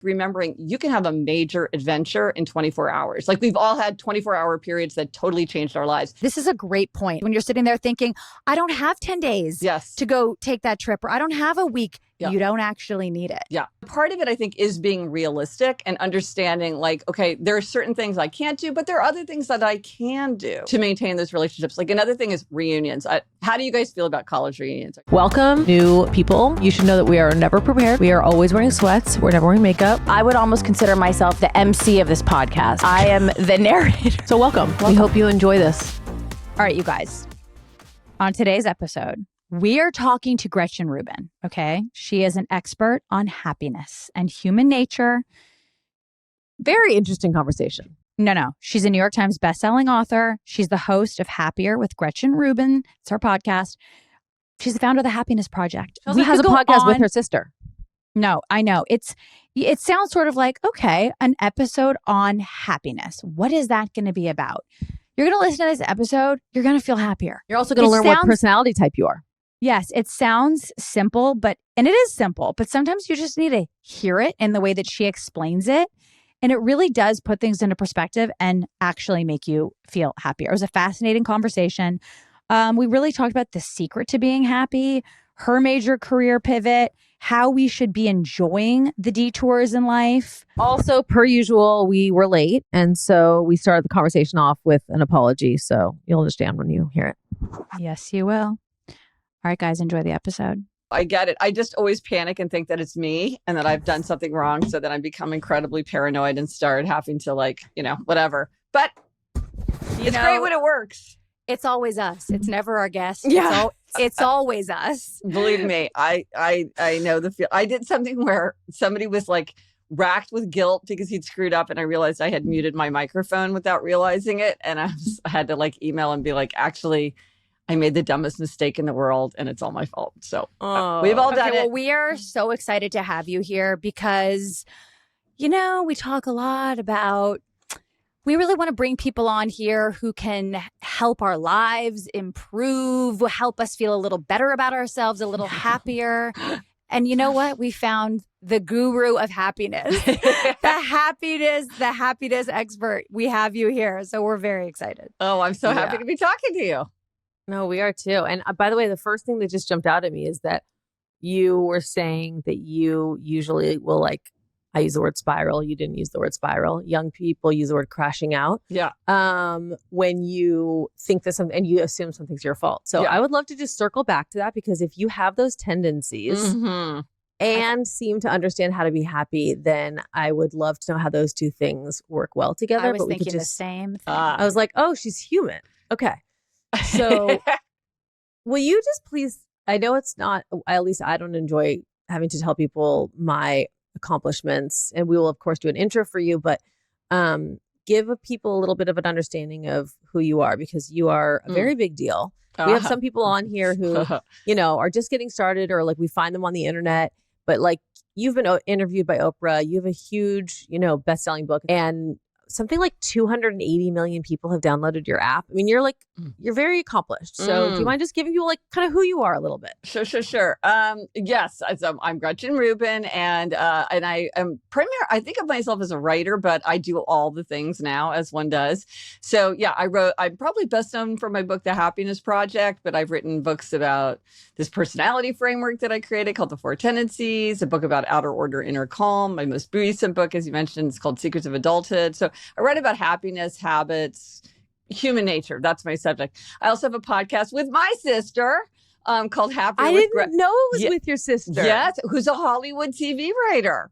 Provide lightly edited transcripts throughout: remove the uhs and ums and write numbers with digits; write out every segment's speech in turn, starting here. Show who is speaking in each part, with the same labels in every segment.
Speaker 1: remembering you can have a major adventure in 24 hours. Like we've all had 24-hour periods that totally changed our lives.
Speaker 2: This is a great point. When you're sitting there thinking, I don't have 10 days to go take that trip, or I don't have a week. You don't actually need it.
Speaker 1: Yeah. Part of it, I think, is being realistic and understanding like, okay, there are certain things I can't do, but there are other things that I can do to maintain those relationships. Like another thing is reunions. How do you guys feel about college reunions?
Speaker 3: Welcome, new people. You should know that we are never prepared. We are always wearing sweats. We're never wearing makeup.
Speaker 4: I would almost consider myself the MC of this podcast. I am the narrator.
Speaker 3: So welcome. We hope you enjoy this.
Speaker 2: All right, you guys. On today's episode, we are talking to Gretchen Rubin, okay? She is an expert on happiness and human nature.
Speaker 3: Very interesting conversation.
Speaker 2: No. She's a New York Times bestselling author. She's the host of Happier with Gretchen Rubin. It's her podcast. She's the founder of the Happiness Project.
Speaker 3: She also has a podcast with her sister.
Speaker 2: No, I know. It sounds sort of like, okay, an episode on happiness. What is that going to be about? You're going to listen to this episode. You're going to feel happier.
Speaker 3: You're also going to learn what personality type you are.
Speaker 2: Yes, it sounds simple, and it is simple, but sometimes you just need to hear it in the way that she explains it. And it really does put things into perspective and actually make you feel happier. It was a fascinating conversation. We really talked about the secret to being happy, her major career pivot, how we should be enjoying the detours in life.
Speaker 3: Also, per usual, we were late. And so we started the conversation off with an apology. So you'll understand when you hear it.
Speaker 2: Yes, you will. All right, guys, enjoy the episode.
Speaker 1: I get it. I just always panic and think that it's me and that I've done something wrong. So then I become incredibly paranoid and start having to whatever. But it's great when it works.
Speaker 2: It's always us. It's never our guest.
Speaker 1: Yeah.
Speaker 2: It's always us.
Speaker 1: Believe me, I know the feel. I did something where somebody was like racked with guilt because he'd screwed up, and I realized I had muted my microphone without realizing it. And I had to email and be like, actually, I made the dumbest mistake in the world and it's all my fault. So we've all done it.
Speaker 2: Well, we are so excited to have you here because, we talk a lot about, we really want to bring people on here who can help our lives improve, help us feel a little better about ourselves, a little happier. And you know what? We found the guru of happiness, the happiness expert. We have you here. So we're very excited.
Speaker 1: Oh, I'm so happy to be talking to you.
Speaker 3: No, we are too. And by the way, the first thing that just jumped out at me is that you were saying that you usually will I use the word spiral. You didn't use the word spiral. Young people use the word crashing out.
Speaker 1: Yeah.
Speaker 3: When you think that something and you assume something's your fault. So I would love to just circle back to that, because if you have those tendencies and seem to understand how to be happy, then I would love to know how those two things work well together.
Speaker 2: I was thinking the same thing.
Speaker 3: I was like, oh, she's human. Okay. So will you just please, I know it's not, at least I don't enjoy having to tell people my accomplishments, and we will of course do an intro for you, but give people a little bit of an understanding of who you are, because you are a very big deal. We have some people on here who, are just getting started, or we find them on the internet, but you've been interviewed by Oprah, you have a huge, best-selling book, and something like 280 million people have downloaded your app. I mean, you're very accomplished. So do you mind just giving people kind of who you are a little bit?
Speaker 1: Sure. Yes, I'm Gretchen Rubin, and I am I think of myself as a writer, but I do all the things now as one does. So yeah, I'm probably best known for my book, The Happiness Project, but I've written books about this personality framework that I created called The Four Tendencies, a book about outer order, inner calm. My most recent book, as you mentioned, is called Secrets of Adulthood. So I write about happiness, habits, human nature. That's my subject. I also have a podcast with my sister called Happier.
Speaker 3: I didn't know it was with your sister.
Speaker 1: Yes, who's a Hollywood TV writer,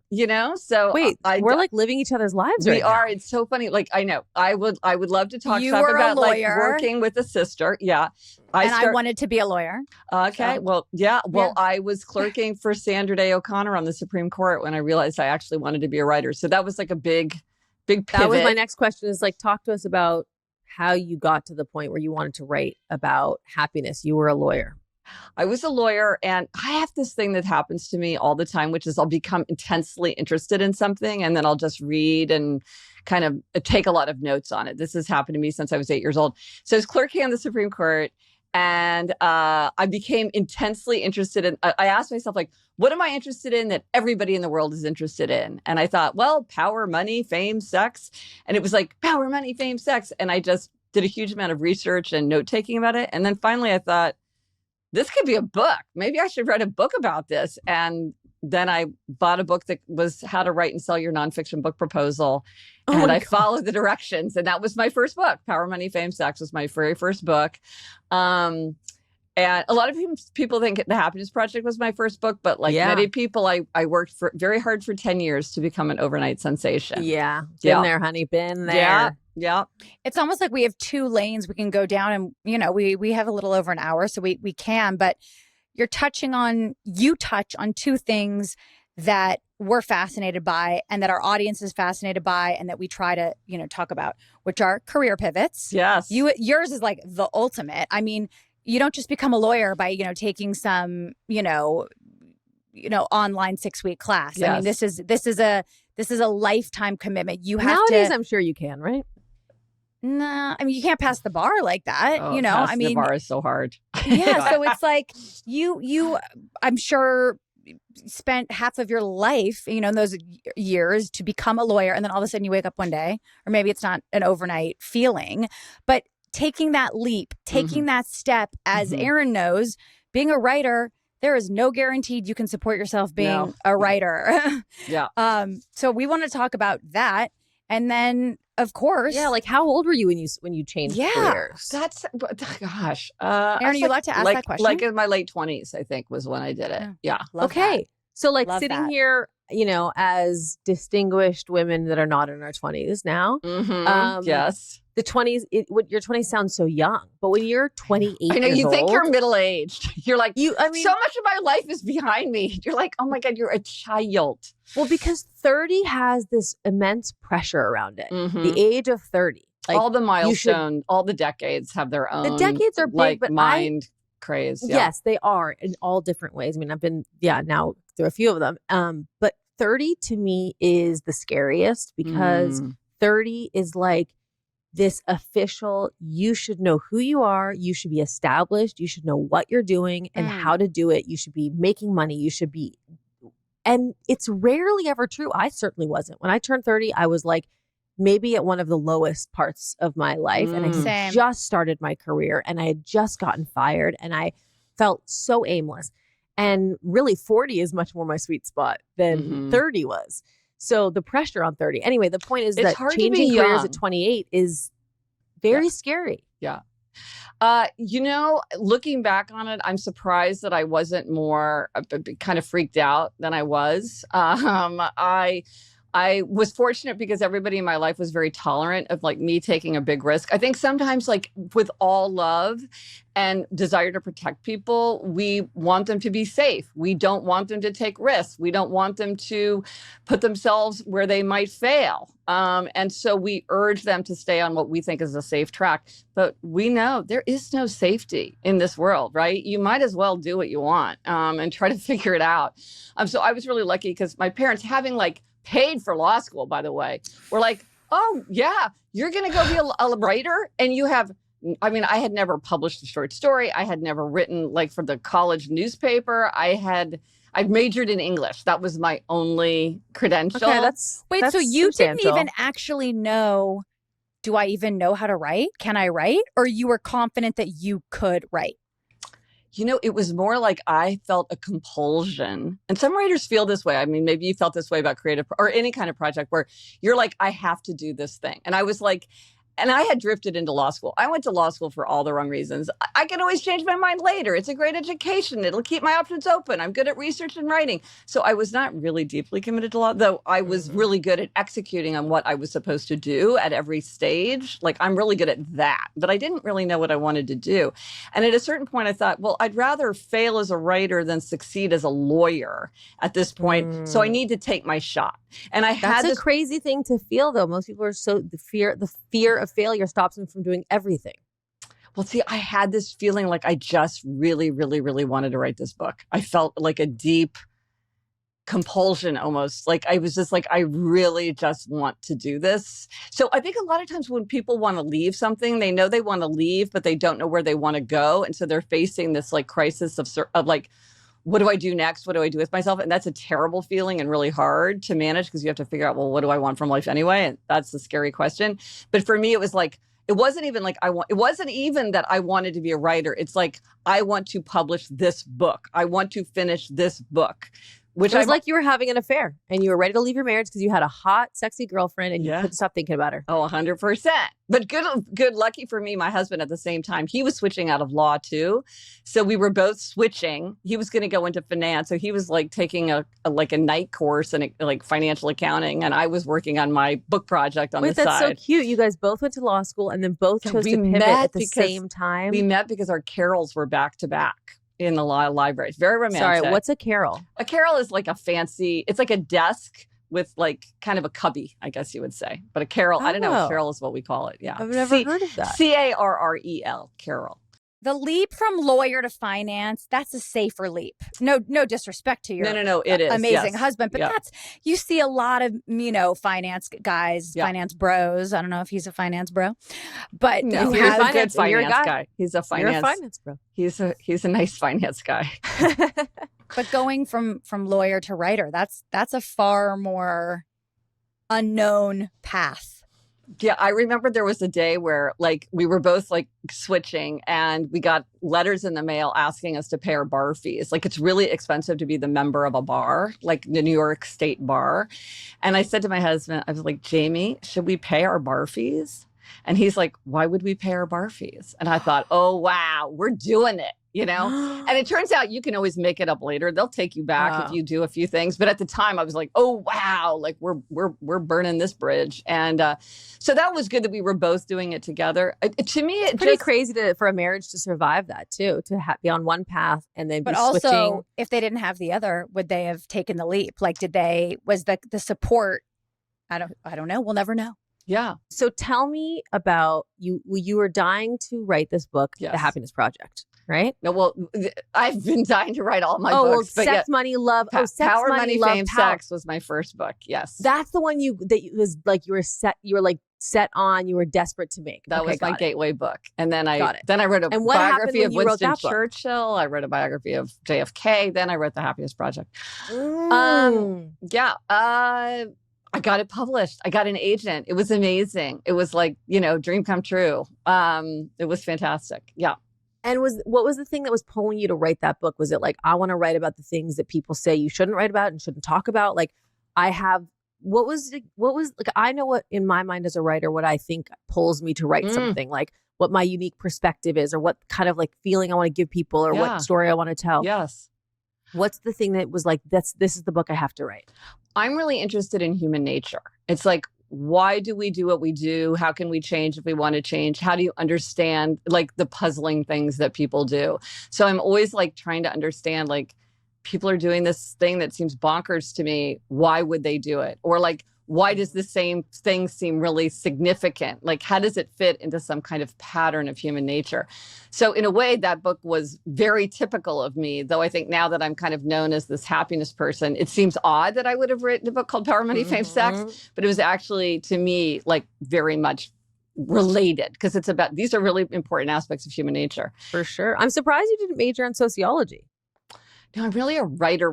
Speaker 1: So
Speaker 3: wait, we're living each other's lives
Speaker 1: we
Speaker 3: right now.
Speaker 1: are. It's so funny. I know. I would love to talk about working with a sister. Yeah.
Speaker 2: I wanted to be a lawyer.
Speaker 1: Okay. So. Well, yeah. Well, I was clerking for Sandra Day O'Connor on the Supreme Court when I realized I actually wanted to be a writer. So that was a big pivot.
Speaker 3: That was my next question, is talk to us about how you got to the point where you wanted to write about happiness. You were a lawyer.
Speaker 1: I was a lawyer, and I have this thing that happens to me all the time, which is I'll become intensely interested in something, and then I'll just read and kind of take a lot of notes on it. This has happened to me since I was 8 years old. So I was clerking on the Supreme Court, And I became intensely interested in, I asked myself, like, what am I interested in that everybody in the world is interested in? And I thought, well, power, money, fame, sex. And it was like power, money, fame, sex. And I just did a huge amount of research and note taking about it. And then finally I thought, this could be a book. Maybe I should write a book about this. And then I bought a book that was How to Write and Sell Your Nonfiction Book Proposal. And I followed the directions. And that was my first book. Power, Money, Fame, Sex was my very first book. And a lot of people think The Happiness Project was my first book. But like many people, I worked very hard for 10 years to become an overnight sensation.
Speaker 3: Yeah. Been there, honey. Been there.
Speaker 1: Yeah.
Speaker 2: It's almost like we have two lanes we can go down, and we have a little over an hour, so we can, but you touch on two things that we're fascinated by and that our audience is fascinated by and that we try to, talk about, which are career pivots.
Speaker 1: Yes.
Speaker 2: Yours is like the ultimate. I mean, you don't just become a lawyer by, taking some, online 6-week class.
Speaker 1: Yes.
Speaker 2: I mean, this is a lifetime commitment. You have
Speaker 3: Nowadays, I'm sure you can, right?
Speaker 2: Nah, I mean, you can't pass the bar like that.
Speaker 1: Oh, the bar is so hard.
Speaker 2: Yeah. So it's like you, I'm sure, spent half of your life, in those years to become a lawyer. And then all of a sudden you wake up one day, or maybe it's not an overnight feeling, but taking that leap, taking that step, as Erin knows, being a writer, there is no guaranteed you can support yourself being a writer.
Speaker 1: Yeah.
Speaker 2: So we want to talk about that. And then, of course.
Speaker 3: Yeah, like how old were you when you changed careers?
Speaker 1: That's, gosh.
Speaker 2: Erin, are you allowed to ask that question?
Speaker 1: Like in my late 20s, I think, was when I did it. Yeah.
Speaker 3: Okay.
Speaker 2: That.
Speaker 3: So like
Speaker 2: Love
Speaker 3: sitting
Speaker 2: that.
Speaker 3: here, as distinguished women that are not in our 20s now.
Speaker 1: Yes.
Speaker 3: The 20s, your 20s sound so young, but when you're 28
Speaker 1: I know,
Speaker 3: years
Speaker 1: you think
Speaker 3: old,
Speaker 1: you're middle-aged. You're like,
Speaker 3: so much
Speaker 1: of my life is behind me. You're like, oh my God, you're a child.
Speaker 3: Well, because 30 has this immense pressure around it. The age of 30. Like,
Speaker 1: all the milestones, all the decades have their own.
Speaker 3: The decades are big, but
Speaker 1: mind craze. Yeah.
Speaker 3: Yes, they are in all different ways. I mean, I've been, now through a few of them. But 30 to me is the scariest because 30 is like this official, you should know who you are. You should be established. You should know what you're doing and how to do it. You should be making money. You should be. And it's rarely ever true. I certainly wasn't. When I turned 30, I was like maybe at one of the lowest parts of my life. And I
Speaker 2: Same.
Speaker 3: just started my career and I had just gotten fired and I felt so aimless. And really 40 is much more my sweet spot than 30 was. So the pressure on 30. Anyway, the point is that changing careers at 28 is very scary.
Speaker 1: Yeah. Looking back on it, I'm surprised that I wasn't more kind of freaked out than I was. I was fortunate because everybody in my life was very tolerant of like me taking a big risk. I think sometimes like with all love and desire to protect people, we want them to be safe. We don't want them to take risks. We don't want them to put themselves where they might fail. And so we urge them to stay on what we think is a safe track. But we know there is no safety in this world, right? You might as well do what you want and try to figure it out. So I was really lucky because my parents, having like paid for law school, by the way, were like, oh, yeah, you're going to go be a writer. And you have, I mean, I had never published a short story. I had never written like for the college newspaper. I majored in English. That was my only credential.
Speaker 3: Okay, that's
Speaker 2: so you
Speaker 3: substantial.
Speaker 2: didn't even actually know, do I even know how to write? Can I write? Or you were confident that you could write?
Speaker 1: It was more like I felt a compulsion. And some writers feel this way. I mean, maybe you felt this way about creative or any kind of project where you're like, I have to do this thing. And I was like, and I had drifted into law school. I went to law school for all the wrong reasons. I can always change my mind later. It's a great education. It'll keep my options open. I'm good at research and writing. So I was not really deeply committed to law, though I was really good at executing on what I was supposed to do at every stage. Like, I'm really good at that. But I didn't really know what I wanted to do. And at a certain point, I thought, well, I'd rather fail as a writer than succeed as a lawyer at this point. So I need to take my shot. And I had
Speaker 3: That's a crazy thing to feel, though. Most people are the fear of failure stops them from doing everything.
Speaker 1: Well, see, I had this feeling like I just really, really, really wanted to write this book. I felt like a deep compulsion almost. Like I was just like, I really just want to do this. So I think a lot of times when people want to leave something, they know they want to leave, but they don't know where they want to go. And so they're facing this like crisis of like, what do I do next? What do I do with myself? And that's a terrible feeling and really hard to manage because you have to figure out, well, what do I want from life anyway? And that's the scary question. But for me, it was like, it wasn't even that I wanted to be a writer. It's like, I want to publish this book. I want to finish this book. Which
Speaker 3: it was like you were having an affair and you were ready to leave your marriage because you had a hot, sexy girlfriend and you couldn't stop thinking about her.
Speaker 1: Oh, 100%. But good, lucky for me, my husband at the same time, he was switching out of law too. So we were both switching. He was going to go into finance. So he was like taking a night course in like financial accounting. And I was working on my book project on the side.
Speaker 3: That's so cute. You guys both went to law school and then both chose to pivot at the same time.
Speaker 1: We met because our carols were back to back in the law library. It's very romantic.
Speaker 3: Sorry, what's a carol?
Speaker 1: A carol is like it's like a desk with like kind of a cubby, I guess you would say. But a carol, I don't know. A carol is what we call it. Yeah.
Speaker 3: I've never heard of that.
Speaker 1: Carrel, carol.
Speaker 2: The leap from lawyer to finance, that's a safer leap. No disrespect to your
Speaker 1: no, it is.
Speaker 2: amazing husband. But that's, you see a lot of, finance guys, finance bros. I don't know if he's a finance bro. But
Speaker 1: no, he's a good finance guy. He's a finance
Speaker 3: bro.
Speaker 1: He's a nice finance guy.
Speaker 2: But going from lawyer to writer, that's a far more unknown path.
Speaker 1: Yeah, I remember there was a day where like we were both like switching and we got letters in the mail asking us to pay our bar fees. Like it's really expensive to be the member of a bar, like the New York State bar. And I said to my husband, I was like, Jamie, should we pay our bar fees? And he's like, why would we pay our bar fees? And I thought, oh, wow, we're doing it. And it turns out you can always make it up later. They'll take you back if you do a few things. But at the time I was like, oh, wow, like we're burning this bridge. And so that was good that we were both doing it together. To me, it's
Speaker 3: pretty crazy for a marriage to survive that too, to be on one path and then be switching.
Speaker 2: But also, if they didn't have the other, would they have taken the leap? Like, was the support? I don't know. We'll never know.
Speaker 1: Yeah.
Speaker 3: So tell me about you. You were dying to write this book, The Happiness Project, right?
Speaker 1: No, well, I've been dying to write all my books.
Speaker 3: Well, Sex, Money, Love.
Speaker 1: Power, Money, Fame, Sex was my first book. Yes.
Speaker 3: That's the one you were set on, you were desperate to make.
Speaker 1: That was my gateway book. And then I wrote a biography of Winston Churchill. I wrote a biography of JFK. Then I wrote The Happiness Project. I got it published. I got an agent. It was amazing. It was like, dream come true. It was fantastic. Yeah.
Speaker 3: And what was the thing that was pulling you to write that book? Was it like, I want to write about the things that people say you shouldn't write about and shouldn't talk about? Like what was like, I know what in my mind as a writer, what I think pulls me to write something, like what my unique perspective is or what kind of like feeling I want to give people or what story I want to tell.
Speaker 1: Yes.
Speaker 3: What's the thing that was like, this is the book I have to write?
Speaker 1: I'm really interested in human nature. It's like, why do we do what we do? How can we change if we want to change? How do you understand like the puzzling things that people do? So I'm always like trying to understand, like, people are doing this thing that seems bonkers to me. Why would they do it? Or like, why does the same thing seem really significant? Like, how does it fit into some kind of pattern of human nature? So in a way, that book was very typical of me, though I think now that I'm kind of known as this happiness person, it seems odd that I would have written a book called Power, Money, Fame, Sex, but it was actually, to me, like very much related because it's about, these are really important aspects of human nature.
Speaker 3: For sure. I'm surprised you didn't major in sociology.
Speaker 1: No, I'm really a writer.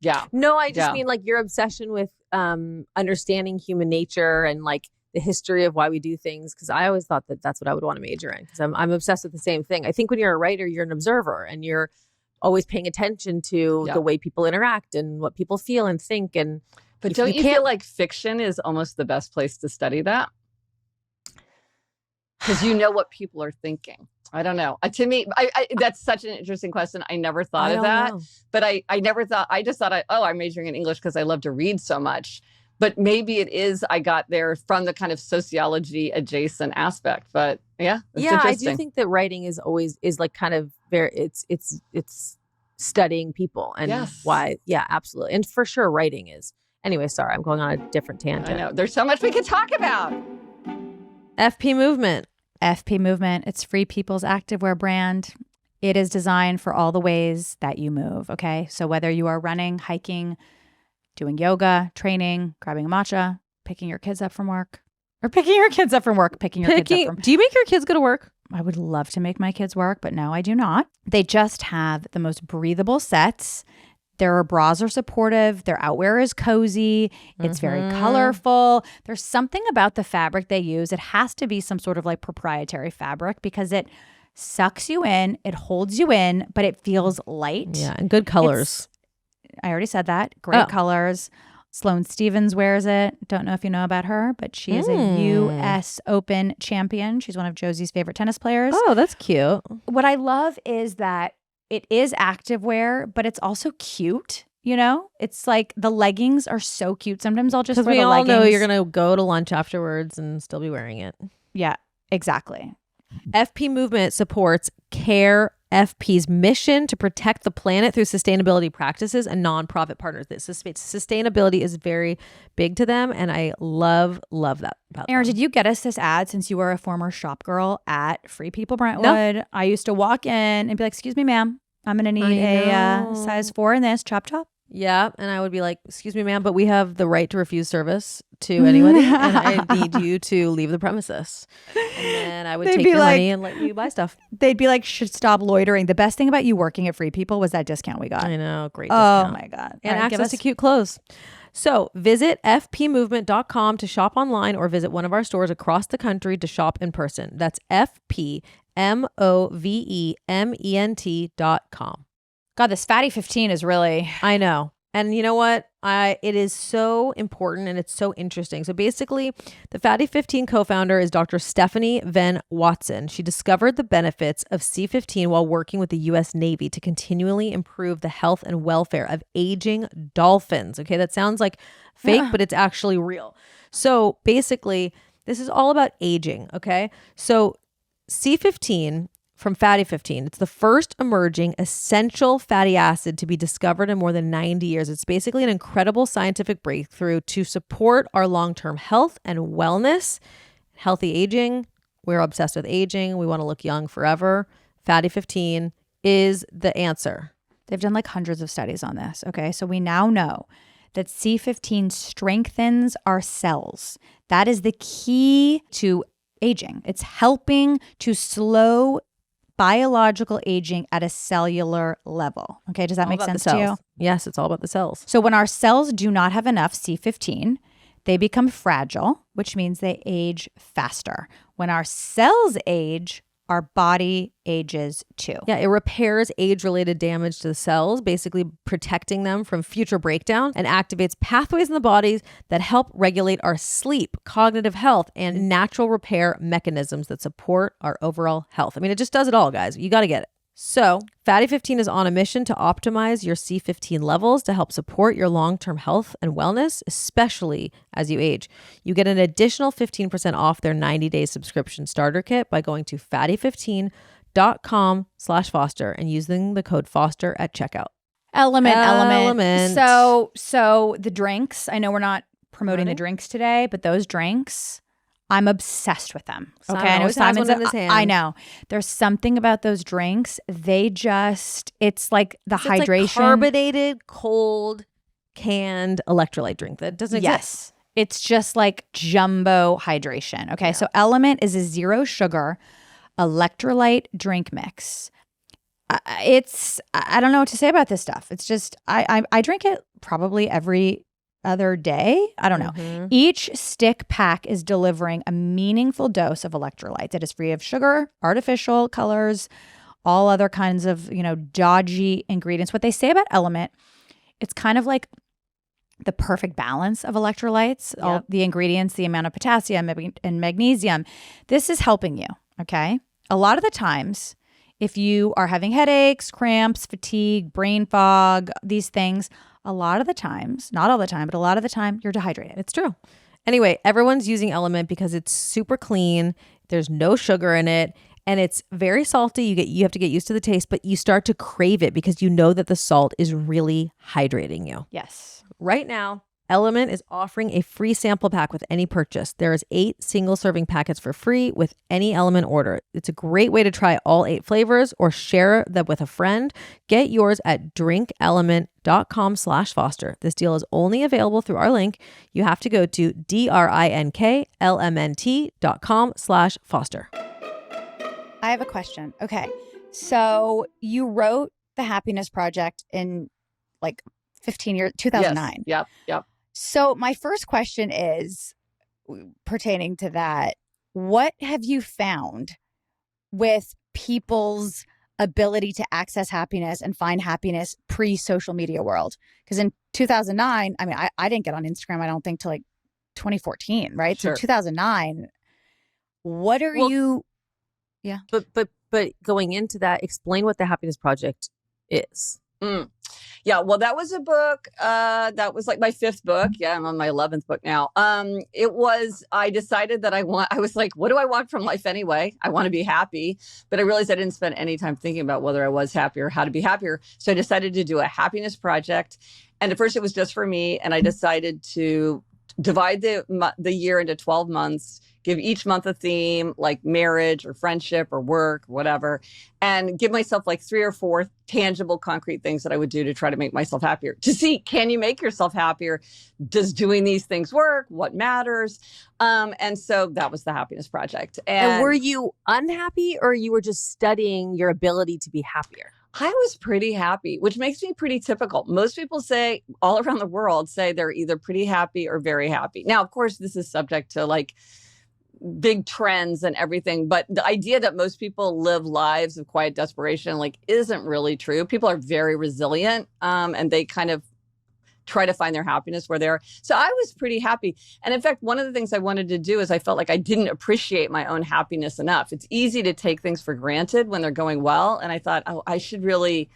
Speaker 1: Yeah.
Speaker 3: No, I just mean like your obsession with understanding human nature and like the history of why we do things. Because I always thought that that's what I would want to major in because I'm obsessed with the same thing. I think when you're a writer, you're an observer and you're always paying attention to the way people interact and what people feel and think.
Speaker 1: But don't you feel like fiction is almost the best place to study that? Because you know what people are thinking. I don't know. To me, that's such an interesting question. I never thought of that. But I never thought, I just thought, I'm majoring in English because I love to read so much. But maybe it is, I got there from the kind of sociology adjacent aspect. But yeah,
Speaker 3: I do think that writing is like kind of very, it's studying people and why. Yeah, absolutely. And for sure, writing is. Anyway, sorry, I'm going on a different tangent.
Speaker 1: I know. There's so much we could talk about.
Speaker 3: FP Movement.
Speaker 2: FP Movement. It's Free People's Activewear brand. It is designed for all the ways that you move, okay? So whether you are running, hiking, doing yoga, training, grabbing a matcha, picking your kids up from work, or picking your kids up from work, picking your kids up from...
Speaker 3: Do you make your kids go to work?
Speaker 2: I would love to make my kids work, but no, I do not. They just have the most breathable sets. Their bras are supportive. Their outwear is cozy. It's very colorful. There's something about the fabric they use. It has to be some sort of like proprietary fabric because it sucks you in, it holds you in, but it feels light.
Speaker 3: Yeah, and good colors.
Speaker 2: I already said that. Great colors. Sloane Stephens wears it. Don't know if you know about her, but she is a U.S. Open champion. She's one of Josie's favorite tennis players.
Speaker 3: Oh, that's cute.
Speaker 2: What I love is that it is activewear, but it's also cute. You know, it's like the leggings are so cute. Sometimes I'll just wear the leggings.
Speaker 3: Because we all know you're going to go to lunch afterwards and still be wearing it.
Speaker 2: Yeah, exactly.
Speaker 3: FP Movement supports CARE FP's mission to protect the planet through sustainability practices and nonprofit partners. This sustainability is very big to them, and I love that about
Speaker 2: Erin,
Speaker 3: them.
Speaker 2: did you get us this ad since you were a former shop girl at Free People Brentwood? No. I used to walk in and be like, "Excuse me, ma'am, I'm going to need a size 4 in this chop top."
Speaker 3: Yeah, and I would be like, "Excuse me, ma'am, but we have the right to refuse service to anybody, and I need you to leave the premises." And then I would take your money and let you buy stuff.
Speaker 2: They'd be like, "Should stop loitering." The best thing about you working at Free People was that discount we got.
Speaker 3: I know, great discount.
Speaker 2: Oh my God.
Speaker 3: And access to cute clothes. So visit fpmovement.com to shop online or visit one of our stores across the country to shop in person. That's fpmovement.com.
Speaker 2: God, this Fatty 15 is really...
Speaker 3: I know. And you know what? It is so important and it's so interesting. So basically, the Fatty 15 co-founder is Dr. Stephanie Venn Watson. She discovered the benefits of C15 while working with the U.S. Navy to continually improve the health and welfare of aging dolphins. Okay, that sounds like fake, but it's actually real. So basically, this is all about aging. Okay, so C15 from Fatty 15. It's the first emerging essential fatty acid to be discovered in more than 90 years. It's basically an incredible scientific breakthrough to support our long-term health and wellness, healthy aging. We're obsessed with aging. We want to look young forever. Fatty 15 is the answer.
Speaker 2: They've done like hundreds of studies on this. Okay, so we now know that C15 strengthens our cells. That is the key to aging. It's helping to slow biological aging at a cellular level. Okay, does that make sense to you?
Speaker 3: Yes, it's all about the cells.
Speaker 2: So when our cells do not have enough C15, they become fragile, which means they age faster. When our cells age, our body ages too.
Speaker 3: Yeah, it repairs age-related damage to the cells, basically protecting them from future breakdown, and activates pathways in the body that help regulate our sleep, cognitive health, and natural repair mechanisms that support our overall health. I mean, it just does it all, guys. You got to get it. So, Fatty 15 is on a mission to optimize your C15 levels to help support your long-term health and wellness, especially as you age. You get an additional 15% off their 90-day subscription starter kit by going to fatty15.com/Foster and using the code Foster at checkout.
Speaker 2: Element. So the drinks, I know we're not promoting the drinks today, but those drinks, I'm obsessed with them. Okay,
Speaker 3: I know Simon's in his hand.
Speaker 2: I know. There's something about those drinks. They just, it's like the hydration.
Speaker 3: It's like carbonated, cold, canned electrolyte drink that doesn't exist.
Speaker 2: Yes. It's just like jumbo hydration. Okay, so Element is a 0 sugar electrolyte drink mix. I don't know what to say about this stuff. It's just, I drink it probably every other day. I don't know. Each stick pack is delivering a meaningful dose of electrolytes that is free of sugar, artificial colors, all other kinds of, dodgy ingredients. What they say about Element, it's kind of like the perfect balance of electrolytes, all the ingredients, the amount of potassium and magnesium. This is helping you, okay? A lot of the times, if you are having headaches, cramps, fatigue, brain fog, these things, a lot of the times, not all the time, but a lot of the time, you're dehydrated.
Speaker 3: It's true. Anyway, everyone's using Element because it's super clean. There's no sugar in it. And it's very salty. You have to get used to the taste, but you start to crave it because you know that the salt is really hydrating you.
Speaker 2: Yes.
Speaker 3: Right now, Element is offering a free sample pack with any purchase. There is 8 single serving packets for free with any Element order. It's a great way to try all 8 flavors or share them with a friend. Get yours at drinkelement.com/Foster. This deal is only available through our link. You have to go to drinklmnt.com/Foster.
Speaker 2: I have a question. Okay. So you wrote The Happiness Project in like 15 years, 2009.
Speaker 1: Yes. Yep.
Speaker 2: So my first question is pertaining to that. What have you found with people's ability to access happiness and find happiness pre-social media world? Because in 2009, I mean, I didn't get on Instagram, I don't think, till like 2014, right?
Speaker 1: Sure.
Speaker 2: So 2009, what are you... Yeah.
Speaker 3: But going into that, explain what the Happiness Project is.
Speaker 1: Yeah, well, that was a book. That was like my 5th book. Yeah, I'm on my 11th book now. I decided that I was like, what do I want from life anyway? I want to be happy. But I realized I didn't spend any time thinking about whether I was happy or how to be happier. So I decided to do a happiness project. And at first it was just for me. And I decided to divide the year into 12 months, give each month a theme like marriage or friendship or work, whatever, and give myself like 3 or 4 tangible, concrete things that I would do to try to make myself happier. To see, can you make yourself happier? Does doing these things work? What matters? And so that was the Happiness Project.
Speaker 3: And were you unhappy, or you were just studying your ability to be happier?
Speaker 1: I was pretty happy, which makes me pretty typical. Most people say, all around the world, say they're either pretty happy or very happy. Now, of course, this is subject to like big trends and everything, but the idea that most people live lives of quiet desperation like isn't really true. People are very resilient, and they kind of try to find their happiness where they're. So I was pretty happy. And in fact, one of the things I wanted to do is I felt like I didn't appreciate my own happiness enough. It's easy to take things for granted when they're going well. And I thought, oh, I should really,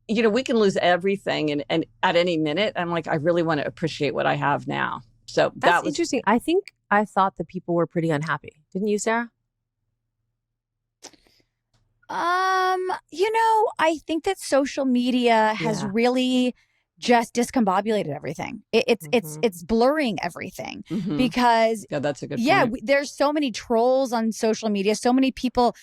Speaker 1: we can lose everything and at any minute. I'm like, I really want to appreciate what I have now. So
Speaker 3: that's interesting. I thought that people were pretty unhappy. Didn't you, Sara?
Speaker 2: I think that social media has really just discombobulated everything. It's blurring everything because
Speaker 1: that's a good point.
Speaker 2: There's so many trolls on social media, so many people.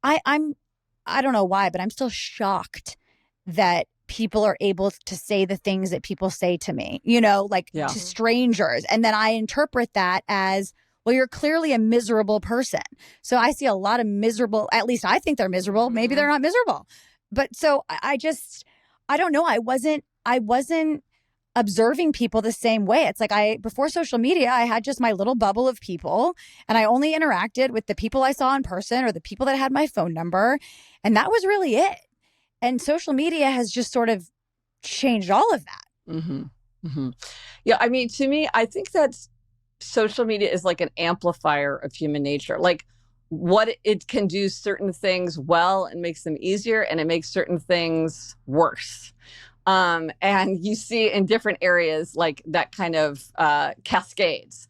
Speaker 2: I don't know why, but I'm still shocked that people are able to say the things that people say to me, to strangers. And then I interpret that as, well, you're clearly a miserable person. So I see a lot of miserable, at least I think they're miserable. Maybe they're not miserable. But so I don't know. I wasn't observing people the same way. It's like before social media, I had just my little bubble of people, and I only interacted with the people I saw in person or the people that had my phone number. And that was really it. And social media has just sort of changed all of that.
Speaker 1: Yeah. I mean, to me, I think that social media is like an amplifier of human nature. Like what it can do certain things well and makes them easier, and it makes certain things worse. And you see in different areas like that kind of cascades.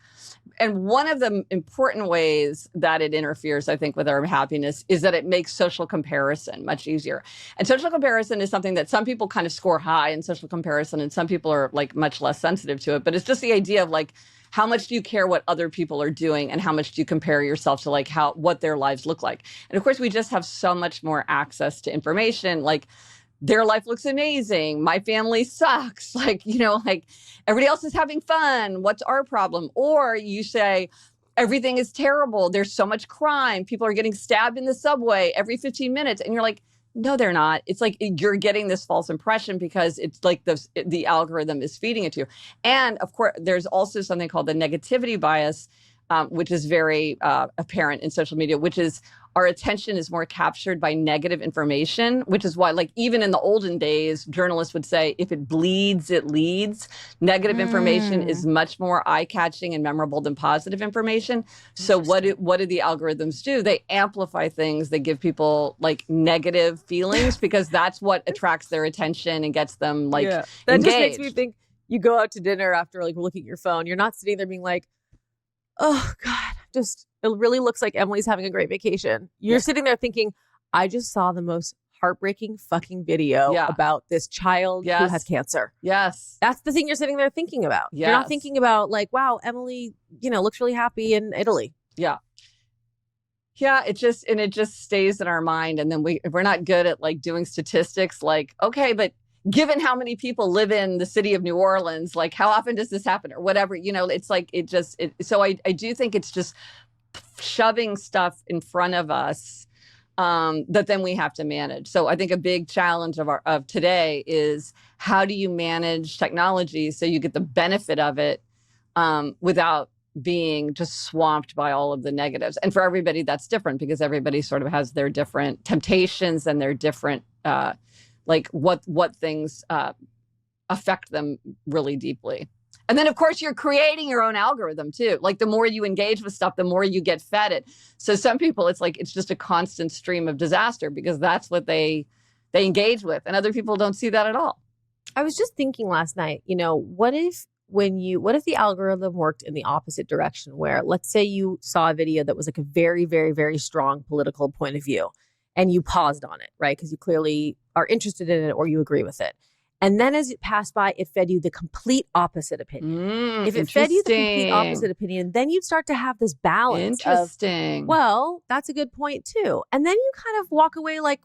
Speaker 1: And one of the important ways that it interferes, I think, with our happiness is that it makes social comparison much easier. And social comparison is something that some people kind of score high in social comparison, and some people are like much less sensitive to it. But it's just the idea of like, how much do you care what other people are doing, and how much do you compare yourself to like what their lives look like? And of course, we just have so much more access to information. Like, their life looks amazing. My family sucks. Like everybody else is having fun. What's our problem? Or you say, everything is terrible. There's so much crime. People are getting stabbed in the subway every 15 minutes. And you're like, no, they're not. It's like you're getting this false impression because it's like the algorithm is feeding it to you. And of course, there's also something called the negativity bias, which is very apparent in social media, which is our attention is more captured by negative information, which is why, like, even in the olden days, journalists would say, if it bleeds, it leads. Negative information is much more eye-catching and memorable than positive information. So what do the algorithms do? They amplify things. They give people, like, negative feelings because that's what attracts their attention and gets them, like,
Speaker 3: that
Speaker 1: engaged.
Speaker 3: Just makes me think you go out to dinner after, like, looking at your phone. You're not sitting there being like, oh, God, it really looks like Emily's having a great vacation. You're sitting there thinking, I just saw the most heartbreaking fucking video about this child who has cancer.
Speaker 1: Yes.
Speaker 3: That's the thing you're sitting there thinking about. You're not thinking about like, wow, Emily, looks really happy in Italy.
Speaker 1: Yeah. Yeah, it just stays in our mind. And then we're not good at like doing statistics like, okay, but given how many people live in the city of New Orleans, like how often does this happen or whatever, it's like, so I do think it's just shoving stuff in front of us that then we have to manage. So I think a big challenge of today is how do you manage technology so you get the benefit of it without being just swamped by all of the negatives. And for everybody, that's different because everybody sort of has their different temptations and their different, like what things affect them really deeply. And then, of course, you're creating your own algorithm, too. Like the more you engage with stuff, the more you get fed it. So some people, it's like it's just a constant stream of disaster because that's what they engage with. And other people don't see that at all.
Speaker 3: I was just thinking last night, what if the algorithm worked in the opposite direction where let's say you saw a video that was like a very, very, very strong political point of view and you paused on it, right? Because you clearly are interested in it or you agree with it. And then as it passed by, it fed you the complete opposite opinion. If it fed you the complete opposite opinion, then you'd start to have this balance.
Speaker 1: Interesting.
Speaker 3: Well, that's a good point too. And then you kind of walk away like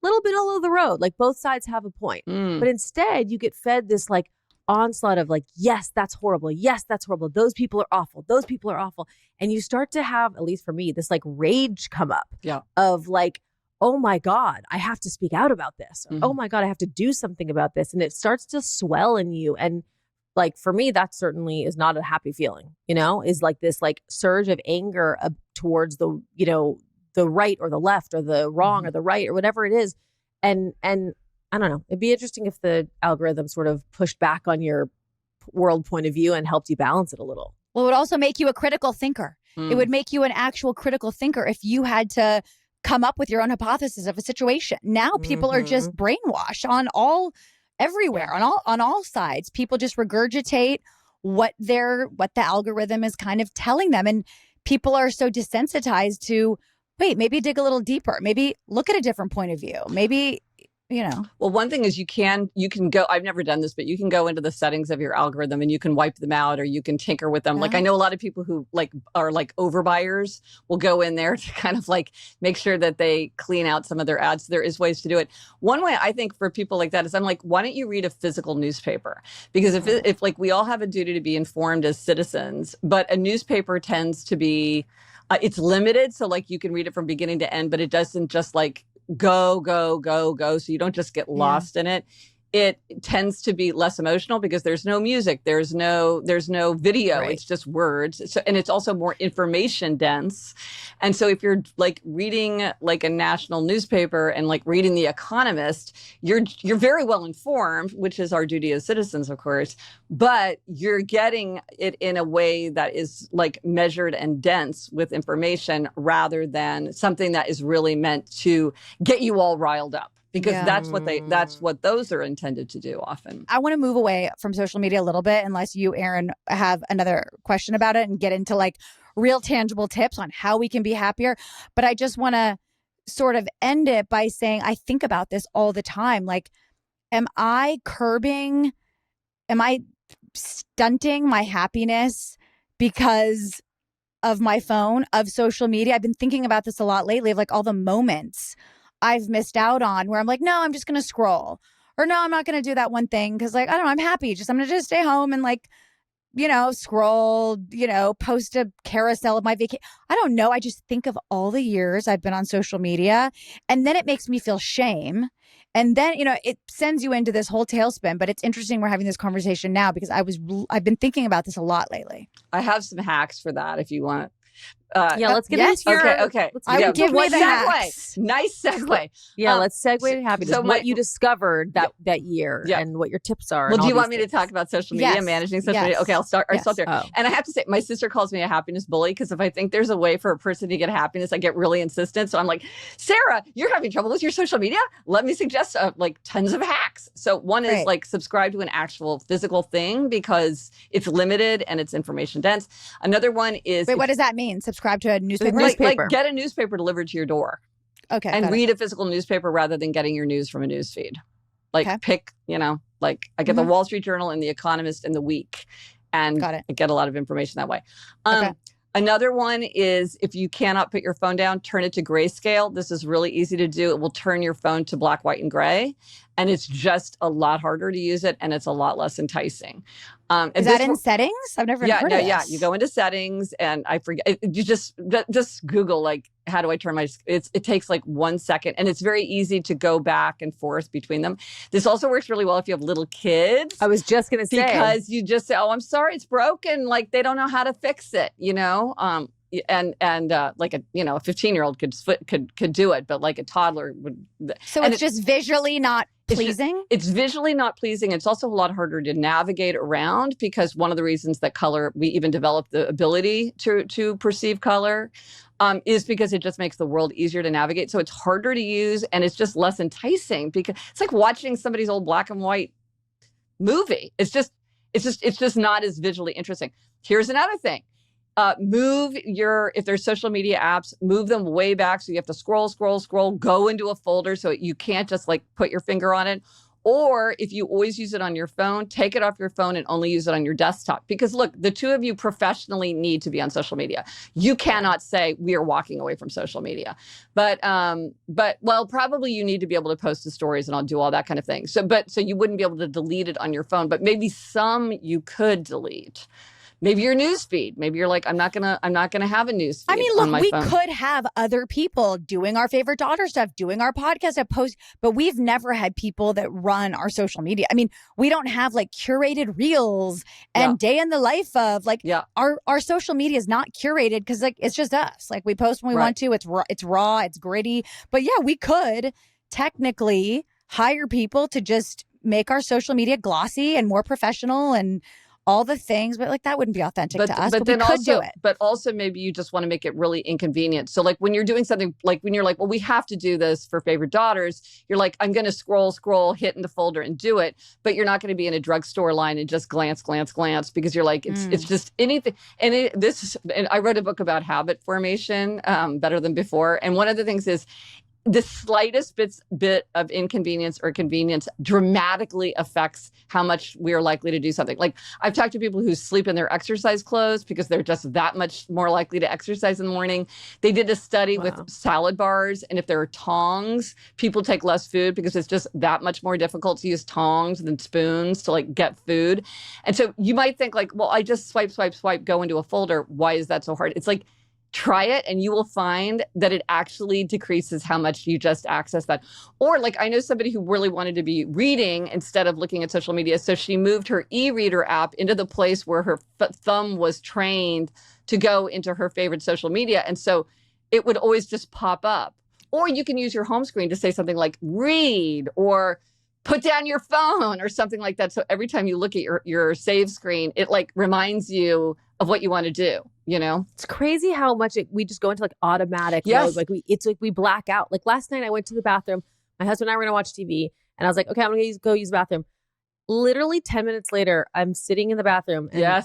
Speaker 3: a little bit all over the road, like both sides have a point. But instead you get fed this like onslaught of like, yes, that's horrible. Yes, that's horrible. Those people are awful. Those people are awful. And you start to have, at least for me, this like rage come up of like, oh my God, I have to speak out about this. Or, oh my God, I have to do something about this. And it starts to swell in you. And like, for me, that certainly is not a happy feeling, is like this like surge of anger towards the, the right or the left or the wrong or the right or whatever it is. And I don't know, it'd be interesting if the algorithm sort of pushed back on your world point of view and helped you balance it a little.
Speaker 2: Well, it would also make you a critical thinker. It would make you an actual critical thinker if you had to come up with your own hypothesis of a situation. Now people are just brainwashed everywhere, on all sides. People just regurgitate what the algorithm is kind of telling them. And people are so desensitized to, wait, maybe dig a little deeper. Maybe look at a different point of view. Maybe,
Speaker 1: Well, one thing is you can go, I've never done this, but you can go into the settings of your algorithm and you can wipe them out or you can tinker with them. Like I know a lot of people who are overbuyers will go in there to kind of like make sure that they clean out some of their ads. There is ways to do it. One way I think for people like that is I'm like, why don't you read a physical newspaper? Because if like we all have a duty to be informed as citizens, but a newspaper tends to be, it's limited. So like you can read it from beginning to end, but it doesn't just like go. So you don't just get lost in it. It tends to be less emotional because there's no music, there's no video, It's just words. So, and it's also more information dense. And so if you're like reading like a national newspaper and like reading The Economist, you're very well informed, which is our duty as citizens, of course, but you're getting it in a way that is like measured and dense with information rather than something that is really meant to get you all riled up. Because that's what those are intended to do often.
Speaker 2: I want to move away from social media a little bit, unless you, Erin, have another question about it and get into like real tangible tips on how we can be happier. But I just want to sort of end it by saying, I think about this all the time. Like, am I stunting my happiness because of my phone, of social media? I've been thinking about this a lot lately, of like all the moments I've missed out on where I'm like, no, I'm just going to scroll, or no, I'm not going to do that one thing. Cause like, I don't know, I'm happy. I'm going to just stay home and like, scroll, post a carousel of my vacation. I don't know. I just think of all the years I've been on social media, and then it makes me feel shame. And then, it sends you into this whole tailspin. But it's interesting we're having this conversation now because I've been thinking about this a lot lately.
Speaker 1: I have some hacks for that if you want.
Speaker 3: Let's get into your...
Speaker 1: Okay.
Speaker 2: I would give me the hacks.
Speaker 1: Nice segue.
Speaker 3: Let's segue to happiness. So what you discovered that year and what your tips are.
Speaker 1: Well, do you want me to talk about social media, managing social media? Okay, I'll start there.
Speaker 3: Oh.
Speaker 1: And I have to say, my sister calls me a happiness bully because if I think there's a way for a person to get happiness, I get really insistent. So I'm like, Sara, you're having trouble with your social media? Let me suggest like tons of hacks. So one is like subscribe to an actual physical thing because it's limited and it's information dense. Another one is...
Speaker 2: Wait, what does that mean? Subscribe to a newspaper?
Speaker 1: Like get a newspaper delivered to your door.
Speaker 2: Okay.
Speaker 1: And
Speaker 2: got it.
Speaker 1: read a physical newspaper rather than getting your news from a news feed. Like
Speaker 2: Okay.
Speaker 1: pick, like I get the Wall Street Journal and the Economist and the Week, and
Speaker 2: Got it.
Speaker 1: I get a lot of information that way.
Speaker 2: Okay.
Speaker 1: Another one is if you cannot put your phone down, turn it to grayscale. This is really easy to do. It will turn your phone to black, white, and gray. And it's just a lot harder to use it, and it's a lot less enticing.
Speaker 2: Is that in settings? I've never heard of this.
Speaker 1: Yeah. You go into settings, and I forget. You just Google like, how do I turn my? It takes like 1 second, and it's very easy to go back and forth between them. This also works really well if you have little kids.
Speaker 3: I was just gonna say,
Speaker 1: because you just say, "Oh, I'm sorry, it's broken." Like they don't know how to fix it, and like a 15-year-old could do it, but like a toddler would.
Speaker 2: So it's just visually not pleasing?
Speaker 1: It's visually not pleasing. It's also a lot harder to navigate around, because one of the reasons that color, we even developed the ability to perceive color, is because it just makes the world easier to navigate. So it's harder to use, and it's just less enticing, because it's like watching somebody's old black and white movie. It's just not as visually interesting. Here's another thing. If there's social media apps, move them way back. So you have to scroll, go into a folder so you can't just like put your finger on it. Or if you always use it on your phone, take it off your phone and only use it on your desktop. Because look, the two of you professionally need to be on social media. You cannot say we are walking away from social media. But probably you need to be able to post the stories and I'll do all that kind of thing. So you wouldn't be able to delete it on your phone, but maybe some you could delete. Maybe your news feed. Maybe you're like, I'm not gonna have a news feed.
Speaker 2: I mean, look,
Speaker 1: on my
Speaker 2: we
Speaker 1: phone.
Speaker 2: could have other people doing our favorite daughter stuff, doing our podcast at post, but we've never had people that run our social media. I mean, we don't have like curated reels and day in the life of like our social media is not curated because like it's just us. Like we post when we want to. It's raw, it's gritty. But yeah, we could technically hire people to just make our social media glossy and more professional and all the things, but like that wouldn't be authentic to us. But we could do it.
Speaker 1: But also maybe you just want to make it really inconvenient. So like when you're doing something, like when you're like, well, we have to do this for favorite daughters, you're like, I'm going to scroll, hit in the folder and do it. But you're not going to be in a drugstore line and just glance, because you're like, it's just anything. And I wrote a book about habit formation, Better Than Before. And one of the things is, the slightest bit of inconvenience or convenience dramatically affects how much we are likely to do something. Like I've talked to people who sleep in their exercise clothes because they're just that much more likely to exercise in the morning. They did a study with salad bars, and if there are tongs, people take less food because it's just that much more difficult to use tongs than spoons to like get food. And so you might think like, well, I just swipe, go into a folder. Why is that so hard? It's like, try it and you will find that it actually decreases how much you just access that. Or like I know somebody who really wanted to be reading instead of looking at social media. So she moved her e-reader app into the place where her thumb was trained to go into her favorite social media. And so it would always just pop up. Or you can use your home screen to say something like read or put down your phone or something like that. So every time you look at your save screen, it like reminds you of what you want to do,
Speaker 3: It's crazy how much we just go into like automatic mode. Like it's like we black out. Like last night I went to the bathroom. My husband and I were going to watch TV and I was like, okay, I'm going to go use the bathroom. Literally 10 minutes later, I'm sitting in the bathroom and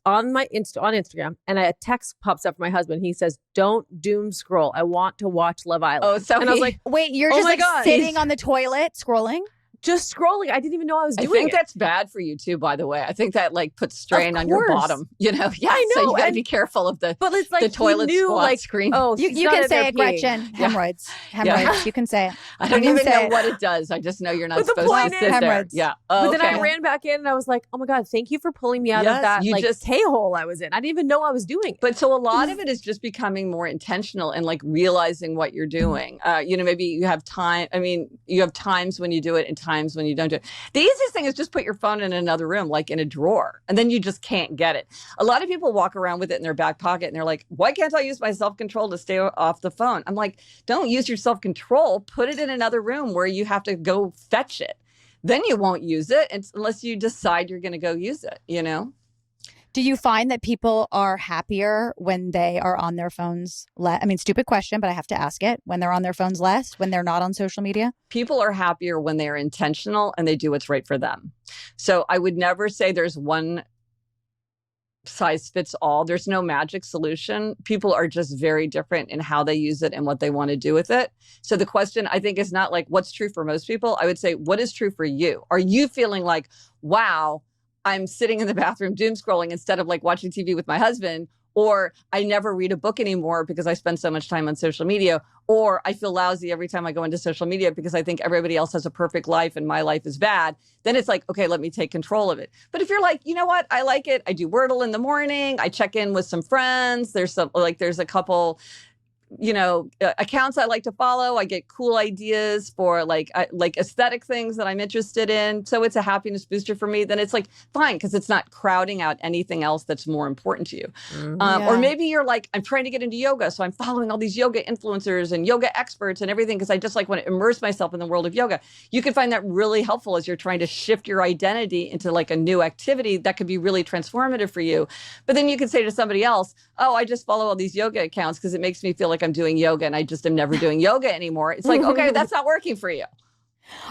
Speaker 3: on Instagram, and a text pops up from my husband. He says, "Don't doom scroll. I want to watch Love Island."
Speaker 1: Oh, so
Speaker 3: and I was like,
Speaker 2: wait, you're just like sitting on the toilet scrolling?
Speaker 3: Just scrolling. I didn't even know I was doing it.
Speaker 1: I think that's bad for you too, by the way. I think that like puts strain on your bottom. Yeah,
Speaker 3: I know.
Speaker 1: So you got to be careful of the toilet squat screen.
Speaker 2: Oh, you can say it, Gretchen. Hemorrhoids. You can say it.
Speaker 1: I don't even know what it does. I just know you're not supposed to sit
Speaker 2: hemorrhoids.
Speaker 1: there. Yeah.
Speaker 3: But then I ran back in and I was like, oh my God, thank you for pulling me out of that K-hole I was in. I didn't even know I was doing it.
Speaker 1: But so a lot of it is just becoming more intentional and like realizing what you're doing. Maybe you have time. I mean, you have times when you do it and times when you don't do it. The easiest thing is just put your phone in another room, like in a drawer, and then you just can't get it. A lot of people walk around with it in their back pocket and they're like, why can't I use my self-control to stay off the phone? I'm like, don't use your self-control. Put it in another room where you have to go fetch it. Then you won't use it unless you decide you're going to go use it,
Speaker 2: Do you find that people are happier when they are on their phones less? I mean, stupid question, but I have to ask it. When they're on their phones less, when they're not on social media?
Speaker 1: People are happier when they're intentional and they do what's right for them. So I would never say there's one size fits all. There's no magic solution. People are just very different in how they use it and what they want to do with it. So the question, I think, is not like what's true for most people. I would say, what is true for you? Are you feeling like, wow, I'm sitting in the bathroom doom scrolling instead of like watching TV with my husband? Or I never read a book anymore because I spend so much time on social media. Or I feel lousy every time I go into social media because I think everybody else has a perfect life and my life is bad. Then it's like, okay, let me take control of it. But if you're like, you know what, I like it. I do Wordle in the morning. I check in with some friends. There's a couple, accounts I like to follow. I get cool ideas for like aesthetic things that I'm interested in. So it's a happiness booster for me. Then it's like, fine, because it's not crowding out anything else that's more important to you. Or maybe you're like, I'm trying to get into yoga. So I'm following all these yoga influencers and yoga experts and everything because I just like want to immerse myself in the world of yoga. You can find that really helpful as you're trying to shift your identity into like a new activity that could be really transformative for you. But then you could say to somebody else, oh, I just follow all these yoga accounts because it makes me feel like I'm doing yoga and I just am never doing yoga anymore. It's like, okay, that's not working for you.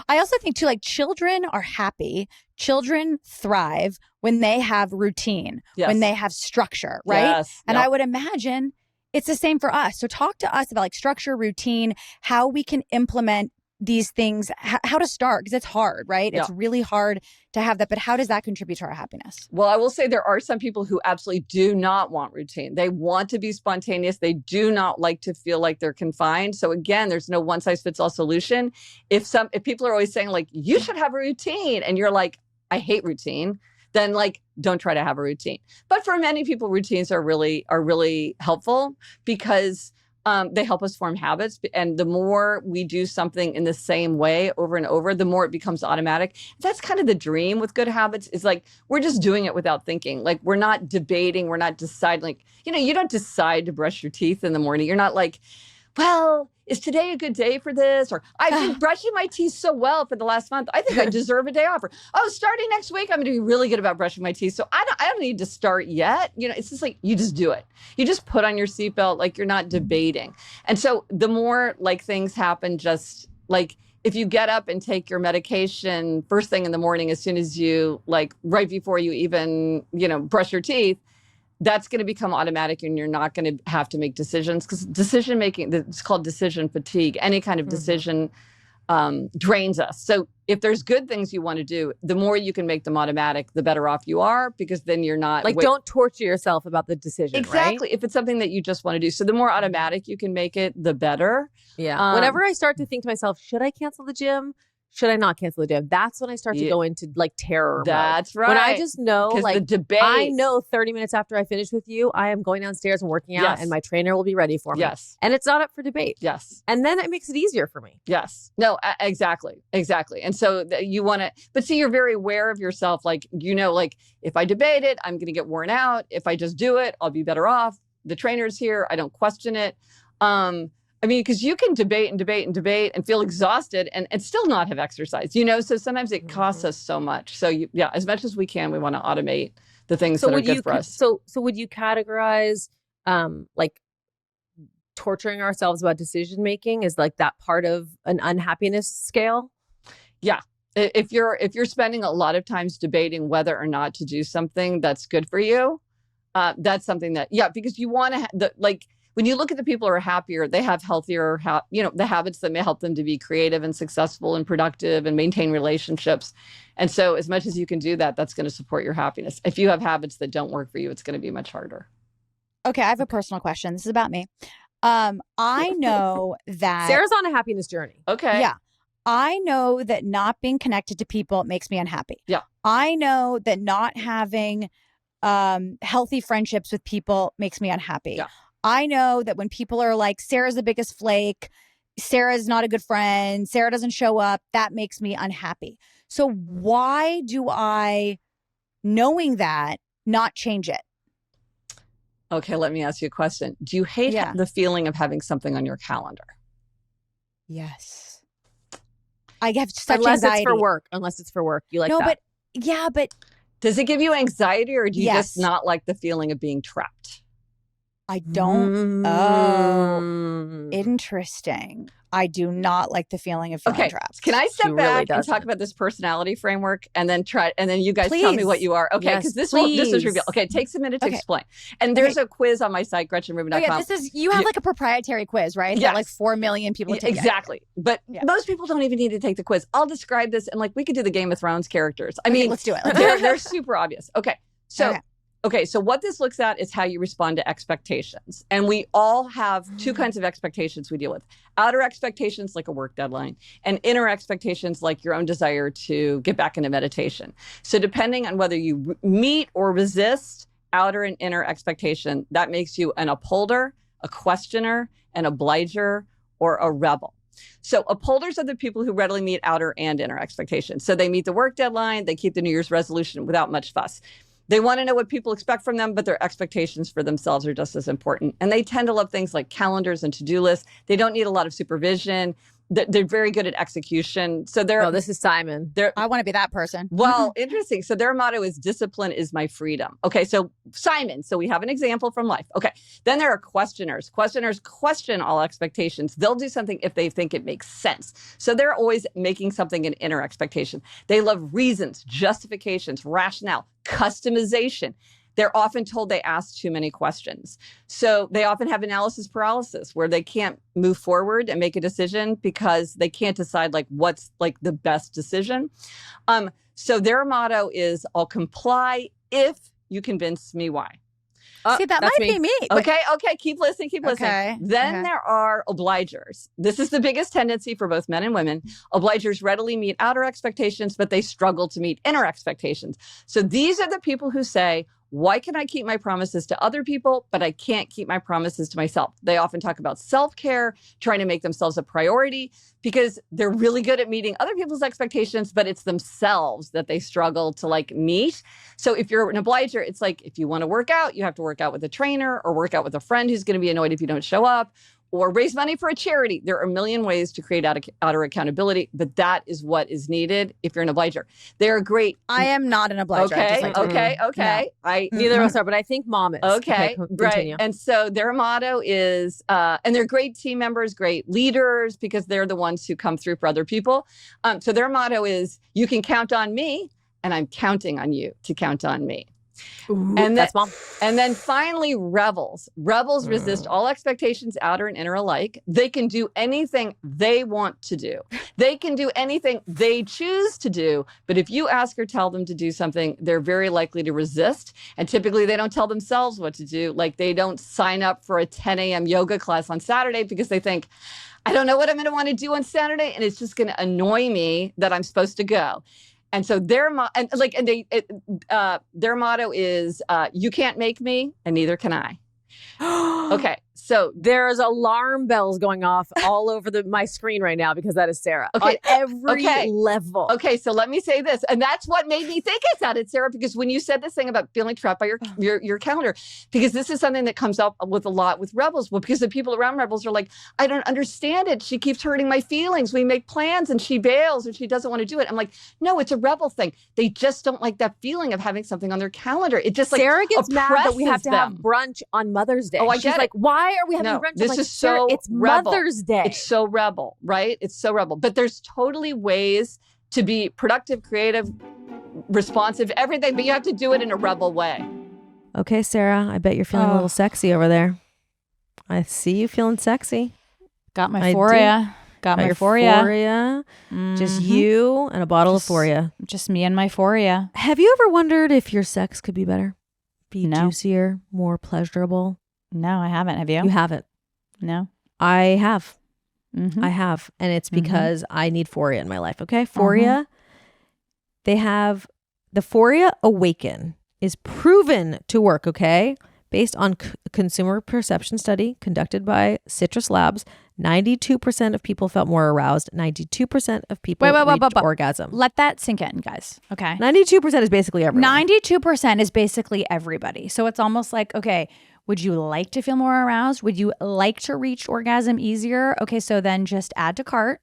Speaker 2: I also think too, like children are happy. Children thrive when they have routine, when they have structure, right?
Speaker 1: Yes.
Speaker 2: And I would imagine it's the same for us. So talk to us about like structure, routine, how we can implement these things, how to start, because it's hard, right? It's really hard to have that, but how does that contribute to our happiness?
Speaker 1: Well, I will say there are some people who absolutely do not want routine. They want to be spontaneous. They do not like to feel like they're confined. So again, there's no one size fits all solution. If people are always saying like, you should have a routine, and you're like, I hate routine, then like, don't try to have a routine. But for many people, routines are really helpful because they help us form habits. And the more we do something in the same way over and over, the more it becomes automatic. That's kind of the dream with good habits, is like, we're just doing it without thinking. Like, we're not debating. We're not deciding. Like, you don't decide to brush your teeth in the morning. You're not like, well, is today a good day for this? Or I've been brushing my teeth so well for the last month. I think I deserve a day off. Or, starting next week, I'm going to be really good about brushing my teeth. So I don't need to start yet. It's just like, you just do it. You just put on your seatbelt, like you're not debating. And so the more like things happen, just like if you get up and take your medication first thing in the morning, as soon as you like right before you even, brush your teeth, that's going to become automatic and you're not going to have to make decisions, because decision making, it's called decision fatigue. Any kind of decision drains us. So if there's good things you want to do, the more you can make them automatic, the better off you are, because then you're not
Speaker 3: like, don't torture yourself about the decision.
Speaker 1: Exactly.
Speaker 3: Right?
Speaker 1: If it's something that you just want to do. So the more automatic you can make it, the better.
Speaker 3: Yeah. Whenever I start to think to myself, should I cancel the gym? Should I not cancel the gym? That's when I start to go into like terror
Speaker 1: That's
Speaker 3: mode.
Speaker 1: right.
Speaker 3: When I just know, like,
Speaker 1: the debate.
Speaker 3: I know 30 minutes after I finish with you, I am going downstairs and working out, and my trainer will be ready for me.
Speaker 1: Yes.
Speaker 3: And it's not up for debate.
Speaker 1: Yes.
Speaker 3: And then it makes it easier for me.
Speaker 1: Yes. No, exactly. And so you want to, but see, you're very aware of yourself. Like, like if I debate it, I'm going to get worn out. If I just do it, I'll be better off. The trainer's here. I don't question it. Because you can debate and feel exhausted and still not have exercise, so sometimes it costs us so much. So as much as we can, we want to automate the things that are good for us.
Speaker 3: So would you categorize like torturing ourselves about decision making as like that part of an unhappiness scale?
Speaker 1: Yeah. If you're spending a lot of times debating whether or not to do something that's good for you, that's something that, because you want to when you look at the people who are happier, they have healthier, the habits that may help them to be creative and successful and productive and maintain relationships. And so as much as you can do that, that's going to support your happiness. If you have habits that don't work for you, it's going to be much harder.
Speaker 2: Okay, I have a personal question. This is about me. I know that
Speaker 3: Sarah's on a happiness journey.
Speaker 1: Okay.
Speaker 2: Yeah. I know that not being connected to people makes me unhappy.
Speaker 1: Yeah.
Speaker 2: I know that not having healthy friendships with people makes me unhappy.
Speaker 1: Yeah.
Speaker 2: I know that when people are like, Sarah's the biggest flake, Sarah's not a good friend, Sarah doesn't show up, that makes me unhappy. So why do I, knowing that, not change it?
Speaker 1: Okay, let me ask you a question. Do you hate the feeling of having something on your calendar?
Speaker 2: Yes. I have such
Speaker 3: unless
Speaker 2: anxiety.
Speaker 3: Unless it's for work. You like
Speaker 2: no,
Speaker 3: that.
Speaker 2: but
Speaker 1: does it give you anxiety, or do you just not like the feeling of being trapped?
Speaker 2: I don't. Oh, interesting. I do not like the feeling of feeling trapped.
Speaker 1: Can I step
Speaker 3: She really
Speaker 1: back and
Speaker 3: doesn't.
Speaker 1: talk about this personality framework and then you guys tell me
Speaker 2: Please.
Speaker 1: what you are? Okay, because
Speaker 3: Yes,
Speaker 1: this is reveal.
Speaker 3: please.
Speaker 1: Okay, it takes a minute to
Speaker 2: Okay.
Speaker 1: explain. And there's a quiz on my site, GretchenRubin.com.
Speaker 2: Oh, yeah, this is you have like a proprietary quiz, right?
Speaker 1: Yes.
Speaker 2: That like 4 million people take.
Speaker 1: Exactly. But most people don't even need to take the quiz. I'll describe this and like we could do the Game of Thrones characters. I mean,
Speaker 2: let's do it.
Speaker 1: They're super obvious. Okay. So what this looks at is how you respond to expectations. And we all have two kinds of expectations we deal with. Outer expectations like a work deadline and inner expectations like your own desire to get back into meditation. So depending on whether you meet or resist outer and inner expectation, that makes you an upholder, a questioner, an obliger, or a rebel. So upholders are the people who readily meet outer and inner expectations. So they meet the work deadline, they keep the New Year's resolution without much fuss. They want to know what people expect from them, but their expectations for themselves are just as important. And they tend to love things like calendars and to-do lists. They don't need a lot of supervision. They're very good at execution. So
Speaker 3: This is Simon.
Speaker 2: I want to be that person.
Speaker 1: Well, interesting. So their motto is discipline is my freedom. Okay, so Simon. So we have an example from life. Okay, then there are questioners. Questioners question all expectations. They'll do something if they think it makes sense. So they're always making something an inner expectation. They love reasons, justifications, rationale, customization. They're often told they ask too many questions. So they often have analysis paralysis where they can't move forward and make a decision because they can't decide like what's like the best decision. So their motto is I'll comply if you convince me why.
Speaker 2: See, that might be me.
Speaker 1: Okay, keep listening.
Speaker 2: Okay,
Speaker 1: Then there are obligers. This is the biggest tendency for both men and women. Obligers readily meet outer expectations, but they struggle to meet inner expectations. So these are the people who say, why can I keep my promises to other people, but I can't keep my promises to myself? They often talk about self-care, trying to make themselves a priority because they're really good at meeting other people's expectations, but it's themselves that they struggle to like meet. So if you're an obliger, it's like if you want to work out, you have to work out with a trainer or work out with a friend who's going to be annoyed if you don't show up, or raise money for a charity. There are a million ways to create outer accountability, but that is what is needed if you're an obliger. They're great.
Speaker 2: I am not an obliger.
Speaker 1: Okay.
Speaker 2: No.
Speaker 3: Neither of us are, but I think mom is.
Speaker 1: Okay,
Speaker 3: continue.
Speaker 1: right. And so their motto is, and they're great team members, great leaders, because they're the ones who come through for other people. So their motto is, you can count on me, and I'm counting on you to count on me.
Speaker 3: Ooh,
Speaker 1: And
Speaker 3: that's mom.
Speaker 1: And then finally, rebels. Rebels resist all expectations, outer and inner alike. They can do anything they want to do. They can do anything they choose to do. But if you ask or tell them to do something, they're very likely to resist. And typically they don't tell themselves what to do. Like they don't sign up for a 10 a.m. yoga class on Saturday because they think, I don't know what I'm going to want to do on Saturday. And it's just going to annoy me that I'm supposed to go. And so their motto is, you can't make me and neither can I. Okay. So
Speaker 3: there's alarm bells going off all over my screen right now because that is Sara.
Speaker 1: Okay.
Speaker 3: On every level.
Speaker 1: Okay, so let me say this. And that's what made me think it sounded, Sara, because when you said this thing about feeling trapped by your calendar, because this is something that comes up with a lot with rebels. Well, because the people around rebels are like, I don't understand it. She keeps hurting my feelings. We make plans and she bails and she doesn't want to do it. I'm like, no, it's a rebel thing. They just don't like that feeling of having something on their calendar. It just like
Speaker 3: Sara gets mad that we have to have
Speaker 1: them.
Speaker 3: brunch on Mother's Day.
Speaker 1: Oh, I
Speaker 3: She's
Speaker 1: get
Speaker 3: like,
Speaker 1: it.
Speaker 3: why are we having
Speaker 1: No,
Speaker 3: brunch?
Speaker 1: this
Speaker 3: I'm like,
Speaker 1: is
Speaker 3: Sara,
Speaker 1: so
Speaker 3: it's
Speaker 1: rebel.
Speaker 3: Mother's Day.
Speaker 1: It's so rebel, right? It's so rebel. But there's totally ways to be productive, creative, responsive, everything, but you have to do it in a rebel way.
Speaker 5: Okay, Sara, I bet you're feeling a little sexy over there. I see you feeling sexy.
Speaker 2: Got my
Speaker 5: I
Speaker 2: Foria. Got my
Speaker 5: your
Speaker 2: Foria.
Speaker 5: Foria. Just you and a bottle of Foria.
Speaker 2: Just me and my Foria.
Speaker 5: Have you ever wondered if your sex could be better? Be
Speaker 2: No.
Speaker 5: juicier, more pleasurable?
Speaker 2: No, I haven't. Have you?
Speaker 5: You haven't.
Speaker 2: No.
Speaker 5: I have.
Speaker 2: Mm-hmm.
Speaker 5: I have. And it's because I need Foria in my life. Okay. Foria. They have the Foria Awaken is proven to work. Okay. Based on consumer perception study conducted by Citrus Labs, 92% of people felt more aroused. 92% of people reached orgasm.
Speaker 2: Let that sink in, guys. Okay.
Speaker 5: 92% is basically everyone.
Speaker 2: 92% is basically everybody. So it's almost like, okay, would you like to feel more aroused? Would you like to reach orgasm easier? Okay, so then just add to cart.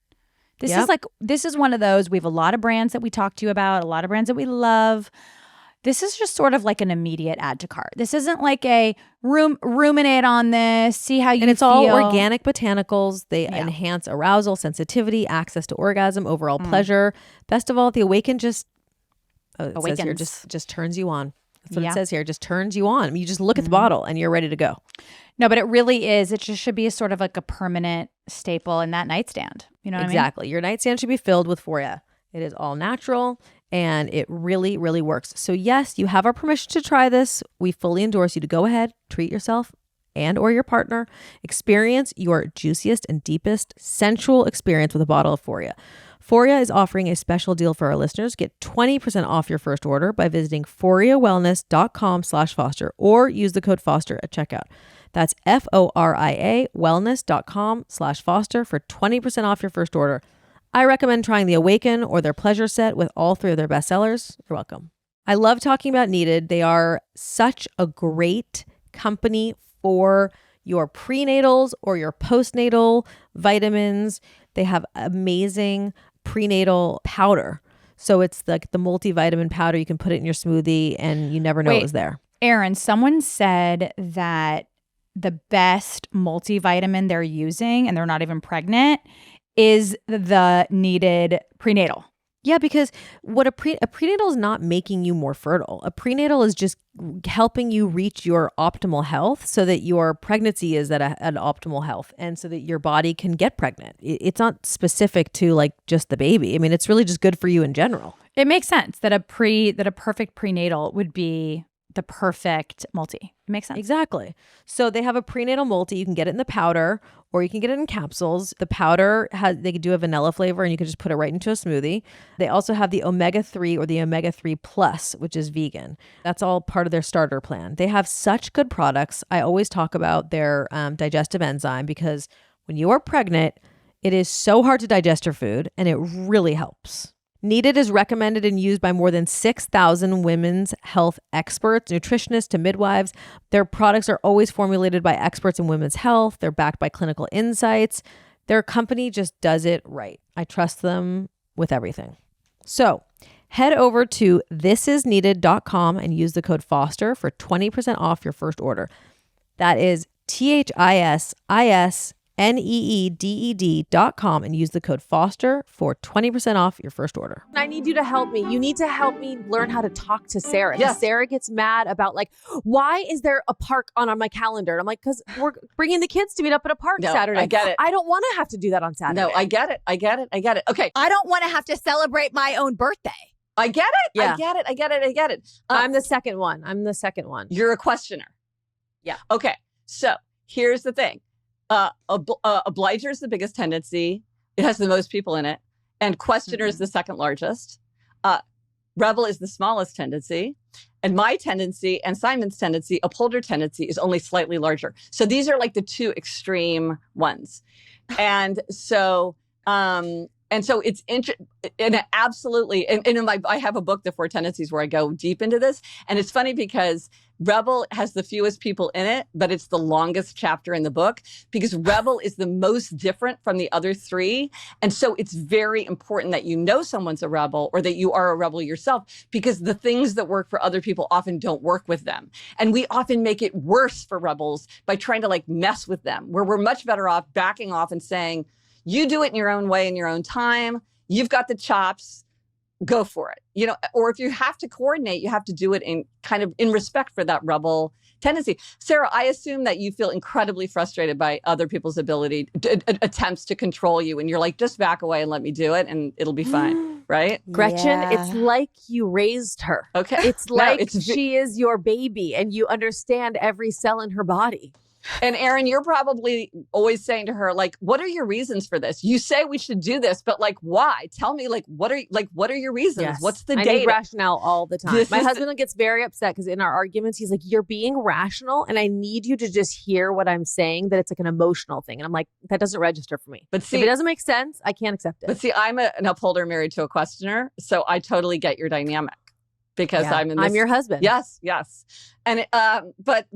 Speaker 2: This is one of those, we have a lot of brands that we talk to you about, a lot of brands that we love. This is just sort of like an immediate add to cart. This isn't like a ruminate on this, see how you feel.
Speaker 5: And it's all organic botanicals. They enhance arousal, sensitivity, access to orgasm, overall pleasure. Best of all, the Awaken just says here, just turns you on. That's what it says here. Just turns you on. You just look at the bottle and you're ready to go.
Speaker 2: No, but it really is. It just should be a sort of like a permanent staple in that nightstand. You know what I mean?
Speaker 5: Exactly. Your nightstand should be filled with Foria. It is all natural and it really, really works. So yes, you have our permission to try this. We fully endorse you to go ahead, treat yourself and or your partner. Experience your juiciest and deepest sensual experience with a bottle of Foria. Foria is offering a special deal for our listeners. Get 20% off your first order by visiting foriawellness.com/Foster or use the code Foster at checkout. That's FORIA wellness.com/Foster for 20% off your first order. I recommend trying the Awaken or their Pleasure Set with all 3 of their bestsellers. You're welcome. I love talking about Needed. They are such a great company for your prenatals or your postnatal vitamins. They have amazing prenatal powder. So it's like the multivitamin powder. You can put it in your smoothie and you never know it was there.
Speaker 2: Erin, someone said that the best multivitamin they're using, and they're not even pregnant, is the Needed prenatal.
Speaker 5: Yeah, because what a prenatal is not making you more fertile. A prenatal is just helping you reach your optimal health so that your pregnancy is at an optimal health and so that your body can get pregnant. It's not specific to like just the baby. I mean, it's really just good for you in general.
Speaker 2: It makes sense that a perfect prenatal would be the perfect multi. It makes sense.
Speaker 5: Exactly. So they have a prenatal multi. You can get it in the powder or you can get it in capsules. The powder they do a vanilla flavor and you can just put it right into a smoothie. They also have the omega-3 or the omega-3 plus, which is vegan. That's all part of their starter plan. They have such good products. I always talk about their digestive enzyme because when you are pregnant, it is so hard to digest your food and it really helps. Needed is recommended and used by more than 6,000 women's health experts, nutritionists to midwives. Their products are always formulated by experts in women's health. They're backed by clinical insights. Their company just does it right. I trust them with everything. So head over to thisisneeded.com and use the code Foster for 20% off your first order. That is THISISNEEDED.com and use the code Foster for 20% off your first order.
Speaker 3: I need you to help me. You need to help me learn how to talk to Sara.
Speaker 1: Yes.
Speaker 3: Sarah gets mad about like, why is there a park on my calendar? And I'm like, because we're bringing the kids to meet up at a park Saturday.
Speaker 1: I get it.
Speaker 3: I don't want to have to do that on Saturday.
Speaker 1: No, I get it. Okay.
Speaker 2: I don't want to have to celebrate my own birthday.
Speaker 1: I get it.
Speaker 3: Yeah.
Speaker 1: I get it.
Speaker 3: I'm the second one.
Speaker 1: You're a questioner.
Speaker 3: Yeah.
Speaker 1: Okay. So here's the thing. Obliger is the biggest tendency. It has the most people in it. And questioner is the second largest. Rebel is the smallest tendency. And my tendency and Simon's tendency, Upholder tendency, is only slightly larger. So these are like the 2 extreme ones. And so it's and absolutely, and in I have a book, The 4 Tendencies, where I go deep into this. And it's funny because Rebel has the fewest people in it, but it's the longest chapter in the book because Rebel is the most different from the other 3. And so it's very important that you know someone's a rebel or that you are a rebel yourself, because the things that work for other people often don't work with them. And we often make it worse for rebels by trying to like mess with them, where we're much better off backing off and saying, you do it in your own way, in your own time. You've got the chops. Go for it. You know, or if you have to coordinate, you have to do it in kind of in respect for that rebel tendency. Sara, I assume that you feel incredibly frustrated by other people's attempts to control you. And you're like, just back away and let me do it and it'll be fine. Right?
Speaker 3: Gretchen, it's like you raised her.
Speaker 1: Okay.
Speaker 3: It's like she is your baby and you understand every cell in her body.
Speaker 1: And Erin, you're probably always saying to her, like, what are your reasons for this? You say we should do this, but like, why? Tell me, like, what are your reasons?
Speaker 3: Yes.
Speaker 1: What's the
Speaker 3: I
Speaker 1: data?
Speaker 3: need rationale all the time. My husband gets very upset because in our arguments, he's like, you're being rational and I need you to just hear what I'm saying, that it's like an emotional thing. And I'm like, that doesn't register for me.
Speaker 1: But see,
Speaker 3: if it doesn't make sense, I can't accept it.
Speaker 1: But see, I'm an upholder married to a questioner, so I totally get your dynamic. Because I'm
Speaker 3: your husband.
Speaker 1: Yes. And but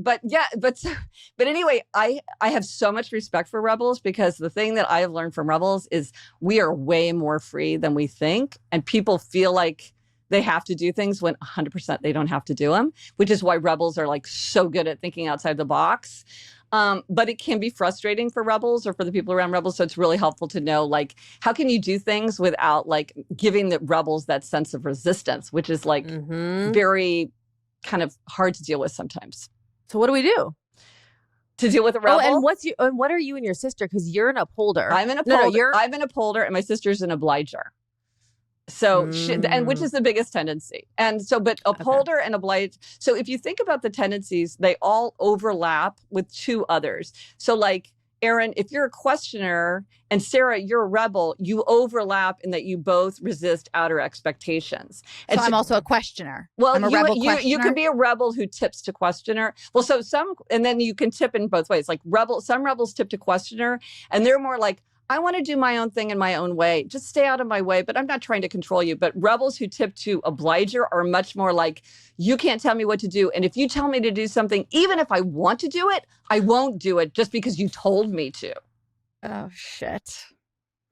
Speaker 1: anyway, I have so much respect for rebels, because the thing that I have learned from rebels is we are way more free than we think, and people feel like they have to do things when 100% they don't have to do them, which is why rebels are like so good at thinking outside the box. But it can be frustrating for rebels or for the people around rebels. So it's really helpful to know, like, how can you do things without like giving the rebels that sense of resistance, which is like very kind of hard to deal with sometimes.
Speaker 3: So what do we do
Speaker 1: to deal with a rebel?
Speaker 3: And what are you and your sister? Because you're an upholder.
Speaker 1: I'm an upholder. I'm an upholder, and my sister's an obliger. So, and which is the biggest tendency. And so, but upholder and oblige. So if you think about the tendencies, they all overlap with two others. So like, Erin, if you're a questioner, and Sara, you're a rebel, you overlap in that you both resist outer expectations. And
Speaker 2: so I'm also a questioner.
Speaker 1: Well,
Speaker 2: I'm a rebel questioner.
Speaker 1: You could be a rebel who tips to questioner. Well, so and then you can tip in both ways. Like some rebels tip to questioner, and they're more like, I want to do my own thing in my own way. Just stay out of my way, but I'm not trying to control you. But rebels who tip to obliger are much more like, you can't tell me what to do. And if you tell me to do something, even if I want to do it, I won't do it just because you told me to.
Speaker 2: Oh, shit.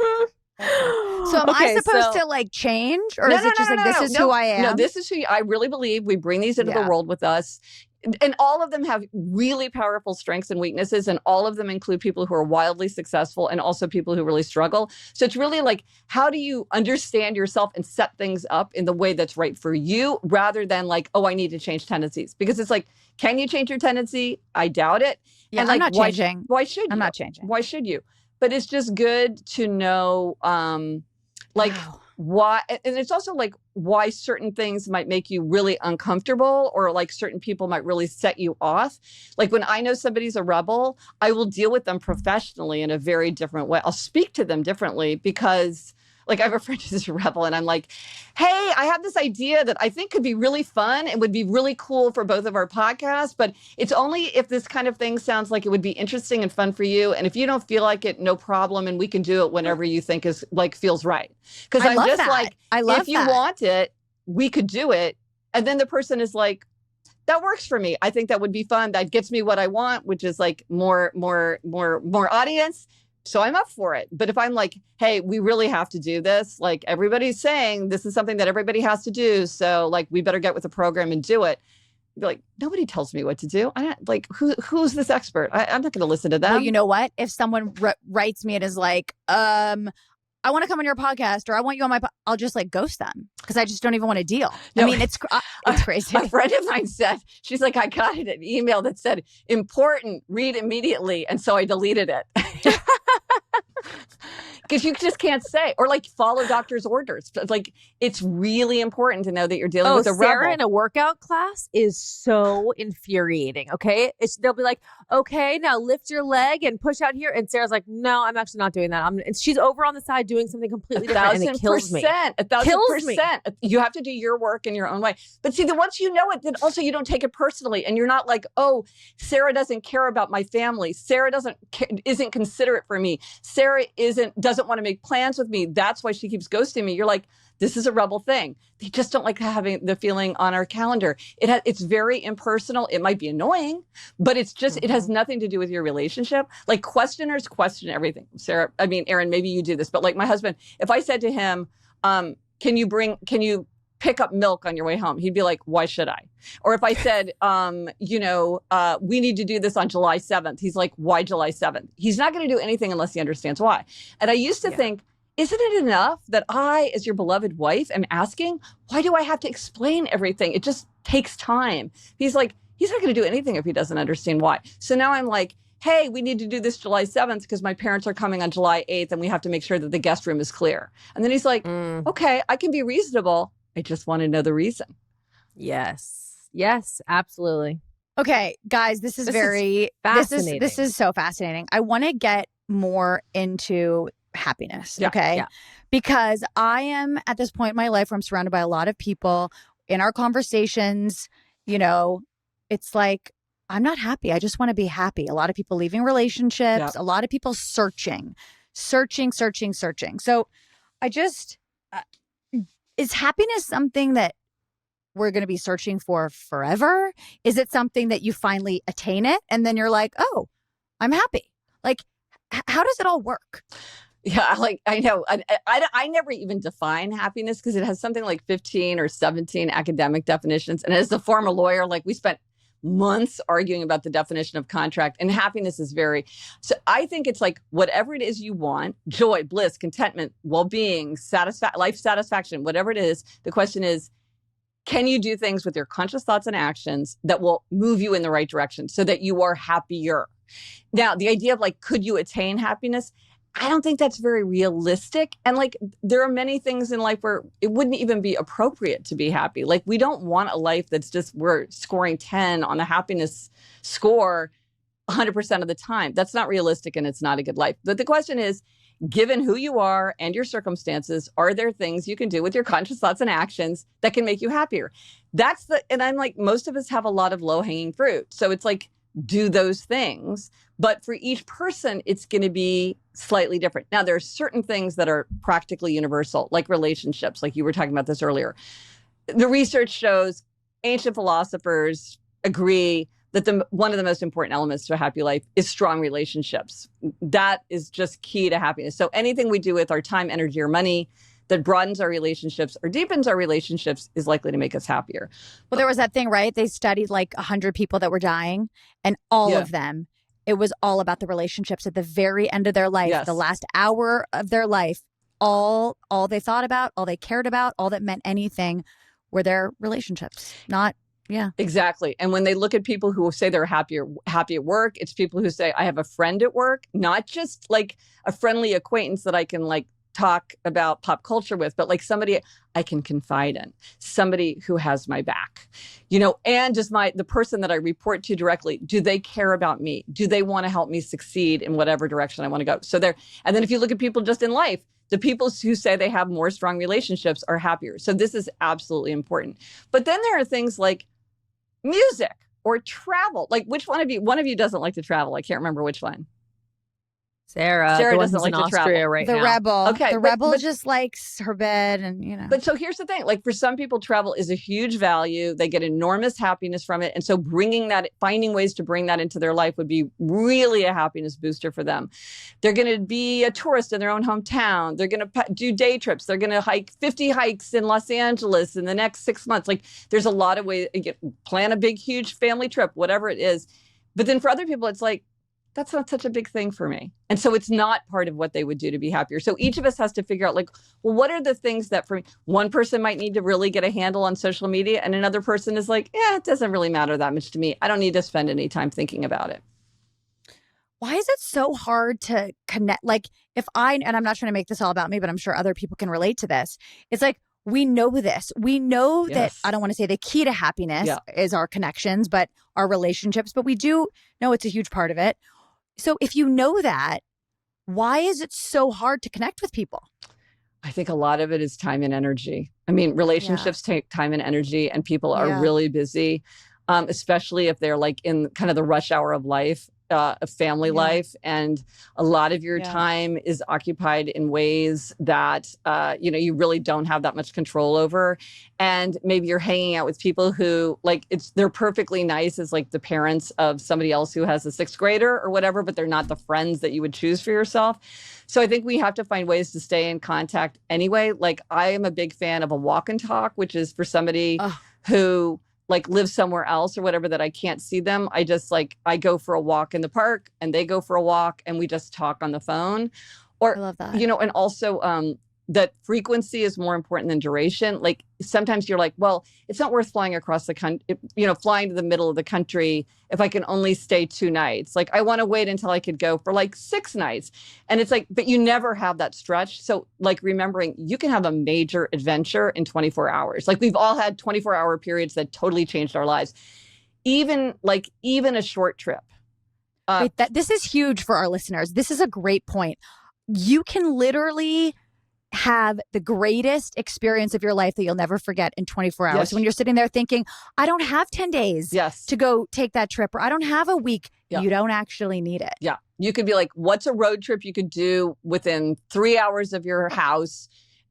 Speaker 2: So am I supposed to like change? Or is it just this is who I am?
Speaker 1: No, this is who I really believe. We bring these into the world with us. And all of them have really powerful strengths and weaknesses. And all of them include people who are wildly successful and also people who really struggle. So it's really like, how do you understand yourself and set things up in the way that's right for you, rather than like, oh, I need to change tendencies? Because it's like, can you change your tendency? I doubt it.
Speaker 2: Yeah,
Speaker 1: and
Speaker 2: I'm
Speaker 1: like,
Speaker 2: not changing.
Speaker 1: Why should you?
Speaker 2: I'm not changing.
Speaker 1: Why should you? But it's just good to know, why. And it's also like why certain things might make you really uncomfortable, or like certain people might really set you off. Like when I know somebody's a rebel, I will deal with them professionally in a very different way. I'll speak to them differently because like I have a friend who's a rebel, and I'm like, hey, I have this idea that I think could be really fun and would be really cool for both of our podcasts, but it's only if this kind of thing sounds like it would be interesting and fun for you. And if you don't feel like it, no problem. And we can do it whenever you think is like feels right. Because I'm just that. Like, I love if you want it, we could do it. And then the person is like, that works for me. I think that would be fun. That gets me what I want, which is like more audience. So I'm up for it. But if I'm like, hey, we really have to do this, like everybody's saying this is something that everybody has to do, so like we better get with the program and do it. You'd be like, nobody tells me what to do. I don't like who's this expert? I'm not going to listen to them.
Speaker 2: Well, you know what? If someone writes me and is like, I want to come on your podcast, or I want you on my I'll just like ghost them because I just don't even want to deal. No, I mean, it's crazy.
Speaker 1: A friend of mine said, she's like, I got an email that said, important, read immediately. And so I deleted it. Because you just can't say, or like follow doctor's orders. Like it's really important to know that you're dealing with a rebel.
Speaker 3: Sara in a workout class is so infuriating. Okay, they'll be like, okay, now lift your leg and push out here, and Sarah's like, no, I'm actually not doing that. And she's over on the side doing something completely different, and it kills me.
Speaker 1: 1,000%. You have to do your work in your own way. But see, once you know it, then also you don't take it personally, and you're not like, oh, Sara doesn't care about my family. Sara isn't considerate for me. Sara doesn't want to make plans with me. That's why she keeps ghosting me. You're like, this is a rebel thing. They just don't like having the feeling on our calendar. It's very impersonal. It might be annoying, but it's just, it has nothing to do with your relationship. Like questioners question everything. Sara, I mean, Erin, maybe you do this, but like my husband, if I said to him, can you pick up milk on your way home? He'd be like, why should I? Or if I said, we need to do this on July 7th. He's like, why July 7th? He's not going to do anything unless he understands why. And I used to think, isn't it enough that I, as your beloved wife, am asking, why do I have to explain everything? It just takes time. He's like, he's not going to do anything if he doesn't understand why. So now I'm like, hey, we need to do this July 7th because my parents are coming on July 8th and we have to make sure that the guest room is clear. And then he's like, okay, I can be reasonable. I just want to know the reason.
Speaker 3: Yes, absolutely.
Speaker 2: Okay, guys, this is fascinating. This is so fascinating. I want to get more into happiness, okay? Yeah. Because I am at this point in my life where I'm surrounded by a lot of people. In our conversations, it's like, I'm not happy. I just want to be happy. A lot of people leaving relationships, a lot of people searching. So I just... is happiness something that we're going to be searching for forever? Is it something that you finally attain it and then you're like, oh, I'm happy? Like, how does it all work?
Speaker 1: Yeah, like I know. I never even define happiness because it has something like 15 or 17 academic definitions. And as a former lawyer, like we spent months arguing about the definition of contract, and happiness is very, so I think it's like whatever it is you want, joy, bliss, contentment, well-being, life satisfaction, whatever it is. The question is, can you do things with your conscious thoughts and actions that will move you in the right direction so that you are happier? Now, the idea of like, could you attain happiness? I don't think that's very realistic. And like, there are many things in life where it wouldn't even be appropriate to be happy. Like, we don't want a life that's just, we're scoring 10 on the happiness score 100% of the time. That's not realistic and it's not a good life. But the question is, given who you are and your circumstances, are there things you can do with your conscious thoughts and actions that can make you happier? And I'm like, most of us have a lot of low hanging fruit. So it's like, do those things. But for each person, it's going to be slightly different. Now, there are certain things that are practically universal, like relationships, like you were talking about this earlier. The research shows ancient philosophers agree that one of the most important elements to a happy life is strong relationships. That is just key to happiness. So anything we do with our time, energy, or money that broadens our relationships or deepens our relationships is likely to make us happier.
Speaker 2: Well, there was that thing, right? They studied like 100 people that were dying, and all of them, it was all about the relationships at the very end of their life, the last hour of their life. All they thought about, all they cared about, all that meant anything were their relationships. Exactly. And when they look at people who say they're happy at work, it's people who say, I have a friend at work, not just like a friendly acquaintance that I can like talk about pop culture with, but like somebody I can confide in, somebody who has my back, and just the person that I report to directly. Do they care about me? Do they want to help me succeed in whatever direction I want to go? And then if you look at people just in life, the people who say they have more strong relationships are happier. So this is absolutely important. But then there are things like music or travel. Like, which one of you doesn't like to travel? I can't remember which one.
Speaker 3: Sarah doesn't like to travel
Speaker 2: right
Speaker 3: now.
Speaker 2: The rebel.
Speaker 1: Okay.
Speaker 2: The rebel just likes her bed and,
Speaker 1: But so here's the thing. Like, for some people, travel is a huge value. They get enormous happiness from it. And so finding ways to bring that into their life would be really a happiness booster for them. They're going to be a tourist in their own hometown. They're going to do day trips. They're going to hike 50 hikes in Los Angeles in the next 6 months. Like, there's a lot of ways. Plan a big, huge family trip, whatever it is. But then for other people, it's like, that's not such a big thing for me. And so it's not part of what they would do to be happier. So each of us has to figure out, like, well, what are the things that for me, one person might need to really get a handle on social media, and another person is like, it doesn't really matter that much to me. I don't need to spend any time thinking about it.
Speaker 2: Why is it so hard to connect? Like, and I'm not trying to make this all about me, but I'm sure other people can relate to this. It's like, we know this. We know that, I don't want to say the key to happiness is our connections, but our relationships, but we do know it's a huge part of it. So if you know that, why is it so hard to connect with people?
Speaker 1: I think a lot of it is time and energy. I mean, relationships take time and energy, and people are really busy, especially if they're like in kind of the rush hour of life. Of family life, and a lot of your time is occupied in ways that you really don't have that much control over, and maybe you're hanging out with people who they're perfectly nice as like the parents of somebody else who has a sixth grader or whatever, but they're not the friends that you would choose for yourself. So I think we have to find ways to stay in contact anyway. Like, I am a big fan of a walk and talk, which is for somebody who live somewhere else or whatever that I can't see them. I just I go for a walk in the park and they go for a walk and we just talk on the phone. Or,
Speaker 2: I love that.
Speaker 1: And also that frequency is more important than duration. Like, sometimes you're like, well, it's not worth flying across the country, flying to the middle of the country if I can only stay 2 nights. Like, I want to wait until I could go for 6 nights. And it's but you never have that stretch. So remembering you can have a major adventure in 24 hours. We've all had 24-hour periods that totally changed our lives. Even a short trip.
Speaker 2: Wait, this is huge for our listeners. This is a great point. You can literally have the greatest experience of your life that you'll never forget in 24 hours.
Speaker 1: Yes.
Speaker 2: When you're sitting there thinking, I don't have 10 days to go take that trip, or I don't have a week.
Speaker 1: Yeah.
Speaker 2: You don't actually need it.
Speaker 1: Yeah. You could be like, what's a road trip you could do within 3 hours of your house?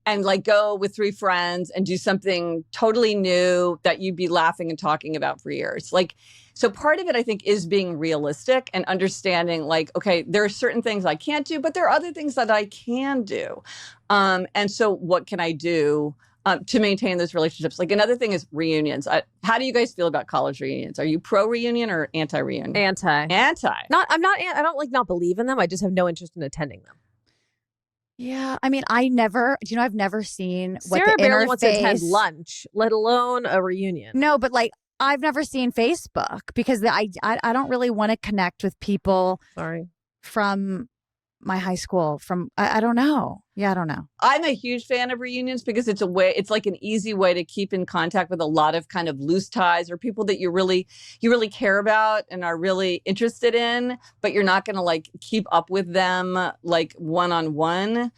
Speaker 1: and like go with 3 friends and do something totally new that you'd be laughing and talking about for years. Like, so part of it, I think, is being realistic and understanding like, okay, there are certain things I can't do, but there are other things that I can do. And so what can I do to maintain those relationships? Like another thing is reunions. How do you guys feel about college reunions? Are you pro reunion or anti reunion?
Speaker 3: Anti. I don't like not believe in them. I just have no interest in attending them.
Speaker 2: Yeah, I mean, I've never seen what
Speaker 3: Sara
Speaker 2: the
Speaker 3: barely wants to attend
Speaker 2: interface-
Speaker 3: lunch, let alone a reunion.
Speaker 2: No, but like I've never seen Facebook because I don't really want to connect with people
Speaker 3: Sorry.
Speaker 2: from my high school. I don't know. Yeah, I don't know.
Speaker 1: I'm a huge fan of reunions because it's like an easy way to keep in contact with a lot of kind of loose ties or people that you really care about and are really interested in, but you're not going to like keep up with them like one-on-one.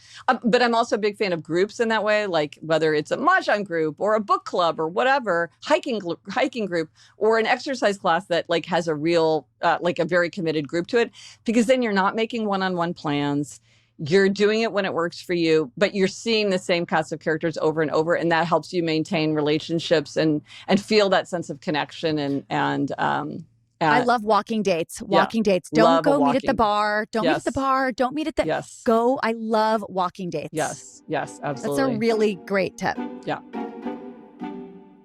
Speaker 1: But I'm also a big fan of groups in that way, like whether it's a mahjong group or a book club or whatever, hiking group or an exercise class that like has a real, like a very committed group to it, because then you're not making one-on-one plans. You're doing it when it works for you, but you're seeing the same cast of characters over and over, and that helps you maintain relationships and feel that sense of connection and
Speaker 2: I love walking dates. Walking dates. Don't go meet at the bar. Don't meet at the bar. Don't meet at the go. I love walking dates.
Speaker 1: Yes, absolutely.
Speaker 2: That's a really great tip.
Speaker 1: Yeah.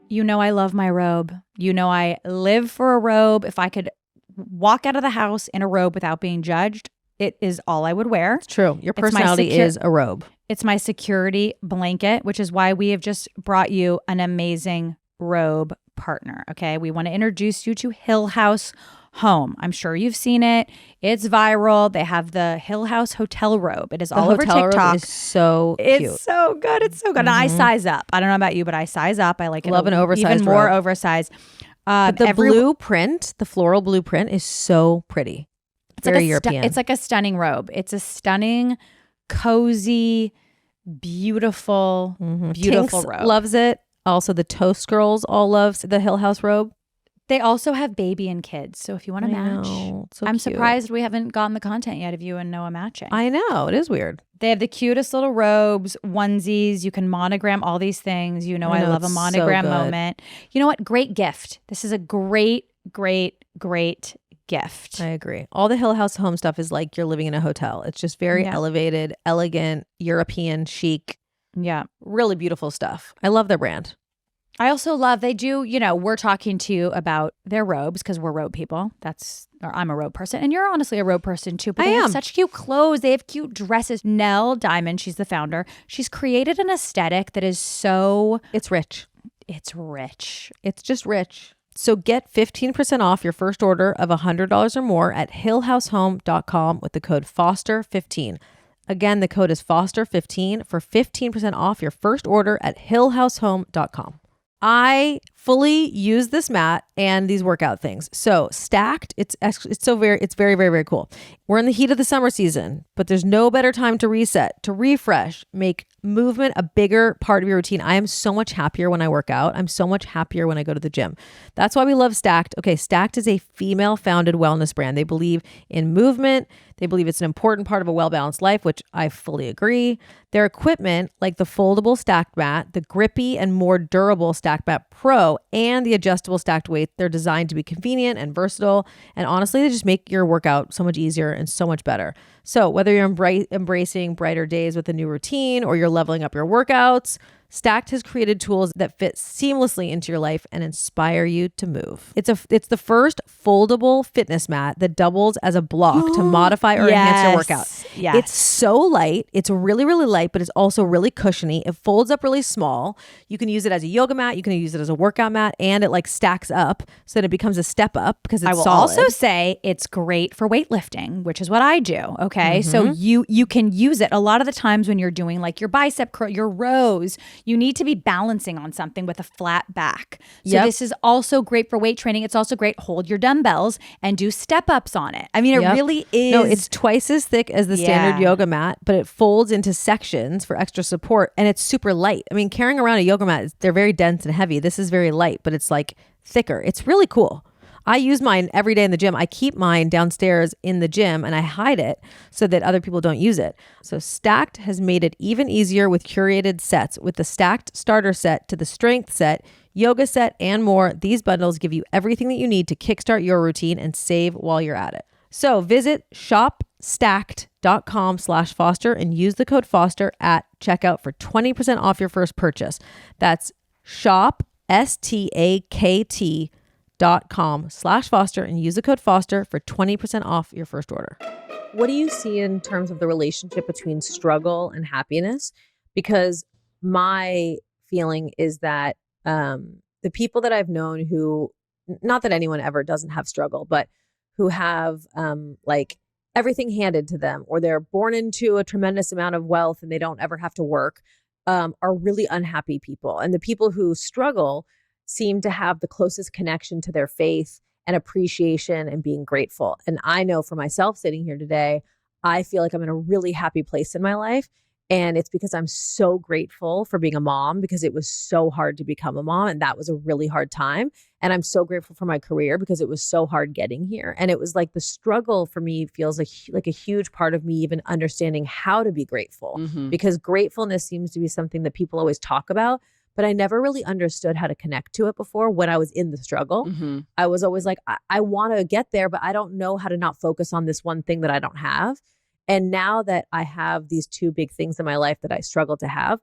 Speaker 2: You know I love my robe. You know I live for a robe. If I could walk out of the house in a robe without being judged, it is all I would wear.
Speaker 5: It's true. Your personality is a robe.
Speaker 2: It's my security blanket, which is why we have just brought you an amazing robe partner. Okay. We want to introduce you to Hill House Home. I'm sure you've seen it. It's viral. They have the Hill House hotel robe. It is all over TikTok.
Speaker 5: Robe is so cute.
Speaker 2: It's so good. It's so good. And I size up. I don't know about you, but I size up. I like it.
Speaker 5: Love an oversized
Speaker 2: even more
Speaker 5: robe.
Speaker 2: oversized.
Speaker 5: But the blueprint, the floral blueprint is so pretty. It's very European.
Speaker 2: It's like a stunning robe. It's a stunning, cozy, beautiful
Speaker 5: Tinks
Speaker 2: robe.
Speaker 5: Loves it. Also, the Toast Girls all love the Hill House robe.
Speaker 2: They also have baby and kids. So if you want to match,
Speaker 5: so
Speaker 2: I'm
Speaker 5: cute.
Speaker 2: Surprised we haven't gotten the content yet of you and Noah matching.
Speaker 5: I know. It is weird.
Speaker 2: They have the cutest little robes, onesies. You can monogram all these things. You know I love a monogram moment. You know what? Great gift. This is a great, great, great gift.
Speaker 5: I agree. All the Hill House Home stuff is like you're living in a hotel. It's just very elevated, elegant, European, chic.
Speaker 2: Yeah.
Speaker 5: Really beautiful stuff. I love their brand.
Speaker 2: I also love they do, we're talking to you about their robes because we're robe people. I'm a robe person and you're honestly a robe person too. But they have such cute clothes. They have cute dresses. Nell Diamond, she's the founder. She's created an aesthetic that is so...
Speaker 5: It's rich.
Speaker 2: It's rich.
Speaker 5: It's just rich. So get 15% off your first order of $100 or more at hillhousehome.com with the code FOSTER15. Again, the code is FOSTER15 for 15% off your first order at hillhousehome.com. I fully use this mat and these workout things. So Stacked, it's very, very, very cool. We're in the heat of the summer season, but there's no better time to reset, to refresh, make movement a bigger part of your routine. I am so much happier when I work out. I'm so much happier when I go to the gym. That's why we love Stacked. Okay, Stacked is a female-founded wellness brand. They believe in movement. They believe it's an important part of a well-balanced life, which I fully agree. Their equipment, like the foldable Stacked mat, the grippy and more durable Stacked mat Pro, and the adjustable stacked weight, they're designed to be convenient and versatile. And honestly, they just make your workout so much easier and so much better. So whether you're embracing brighter days with a new routine or you're leveling up your workouts, Stacked has created tools that fit seamlessly into your life and inspire you to move. It's the first foldable fitness mat that doubles as a block to modify or enhance your workout.
Speaker 2: Yes.
Speaker 5: It's so light. It's really, really light, but it's also really cushiony. It folds up really small. You can use it as a yoga mat. You can use it as a workout mat, and it like stacks up so that it becomes a step up because it's solid.
Speaker 2: I will also say it's great for weightlifting, which is what I do. Okay. So you can use it a lot of the times when you're doing like your bicep curl, your rows. You need to be balancing on something with a flat back. So this is also great for weight training. It's also great. Hold your dumbbells and do step ups on it. I mean, it really is.
Speaker 5: No, it's twice as thick as the standard yoga mat, but it folds into sections for extra support and it's super light. I mean, carrying around a yoga mat, they're very dense and heavy. This is very light, but it's like thicker. It's really cool. I use mine every day in the gym. I keep mine downstairs in the gym and I hide it so that other people don't use it. So Stacked has made it even easier with curated sets. With the Stacked starter set to the strength set, yoga set, and more, these bundles give you everything that you need to kickstart your routine and save while you're at it. So visit shopstacked.com/Foster and use the code Foster at checkout for 20% off your first purchase. That's shopstacked.com/Foster and use the code Foster for 20% off your first order.
Speaker 3: What do you see in terms of the relationship between struggle and happiness? Because my feeling is that the people that I've known who, not that anyone ever doesn't have struggle, but who have like everything handed to them, or they're born into a tremendous amount of wealth and they don't ever have to work, are really unhappy people. And the people who struggle seem to have the closest connection to their faith and appreciation and being grateful. And I know for myself sitting here today, I feel like I'm in a really happy place in my life. And it's because I'm so grateful for being a mom, because it was so hard to become a mom. And that was a really hard time. And I'm so grateful for my career because it was so hard getting here. And it was like the struggle for me feels like a huge part of me even understanding how to be grateful, because gratefulness seems to be something that people always talk about, but I never really understood how to connect to it before when I was in the struggle. I was always like, I want to get there, but I don't know how to not focus on this one thing that I don't have. And now that I have these two big things in my life that I struggle to have,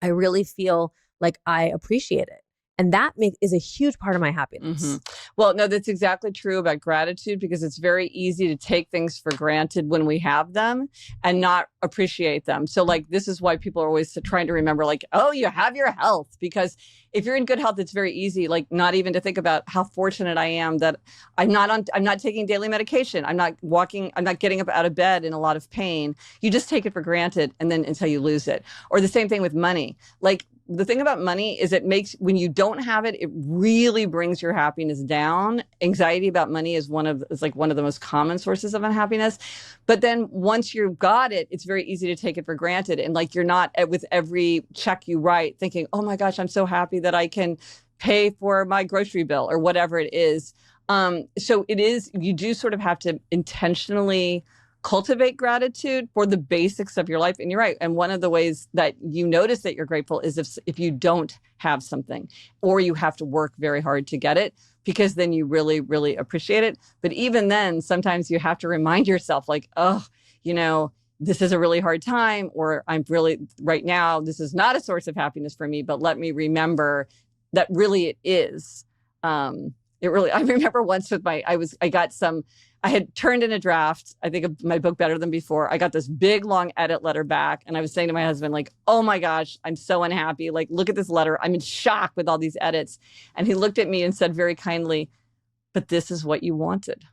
Speaker 3: I really feel like I appreciate it. And that is a huge part of my happiness.
Speaker 1: Well, no, that's exactly true about gratitude, because it's very easy to take things for granted when we have them and not appreciate them. So like, this is why people are always trying to remember, like, oh, you have your health, because if you're in good health, it's very easy, like not even to think about how fortunate I am that I'm not taking daily medication. I'm not getting up out of bed in a lot of pain. You just take it for granted, and then until you lose it. Or the same thing with money. Like, the thing about money is when you don't have it, it really brings your happiness down. Anxiety about money is one of the most common sources of unhappiness. But then once you've got it, it's very easy to take it for granted. And like, you're not with every check you write thinking, oh my gosh, I'm so happy that I can pay for my grocery bill or whatever it is. So you do sort of have to intentionally cultivate gratitude for the basics of your life. And you're right. And one of the ways that you notice that you're grateful is if you don't have something, or you have to work very hard to get it, because then you really, really appreciate it. But even then, sometimes you have to remind yourself, like, oh, this is a really hard time, or I'm really, right now, this is not a source of happiness for me, but let me remember that really it is. I remember once with I had turned in a draft, I think, of my book Better Than Before. I got this big, long edit letter back. And I was saying to my husband, like, oh my gosh, I'm so unhappy. Like, look at this letter. I'm in shock with all these edits. And he looked at me and said very kindly, but this is what you wanted.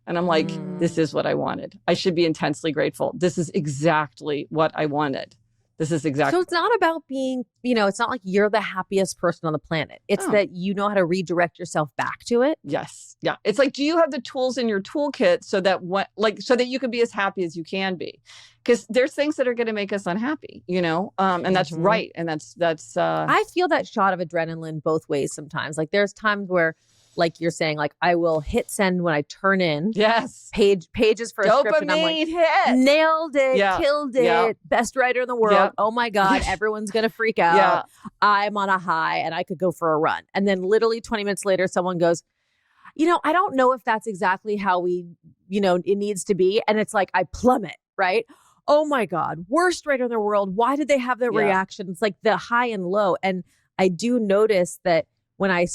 Speaker 1: And I'm like, this is what I wanted. I should be intensely grateful. This is exactly what I wanted. This is exactly.
Speaker 3: So it's not about being, it's not like you're the happiest person on the planet. It's that you know how to redirect yourself back to it.
Speaker 1: Yes. Yeah. It's like, do you have the tools in your toolkit so that so that you can be as happy as you can be? Because there's things that are going to make us unhappy, and that's right. And that's.
Speaker 3: I feel that shot of adrenaline both ways sometimes. Like, there's times where, like you're saying, like, I will hit send when I turn in.
Speaker 1: Yes.
Speaker 3: Pages for a script, and I'm like,
Speaker 1: hit.
Speaker 3: Nailed it, killed it,
Speaker 1: Yeah.
Speaker 3: Best writer in the world.
Speaker 1: Yep.
Speaker 3: Oh my God, everyone's gonna freak out.
Speaker 1: Yeah.
Speaker 3: I'm on a high, and I could go for a run. And then literally 20 minutes later, someone goes, I don't know if that's exactly how it needs to be. And it's like, I plummet, right? Oh my God, worst writer in the world. Why did they have that reaction? It's like the high and low. And I do notice that when I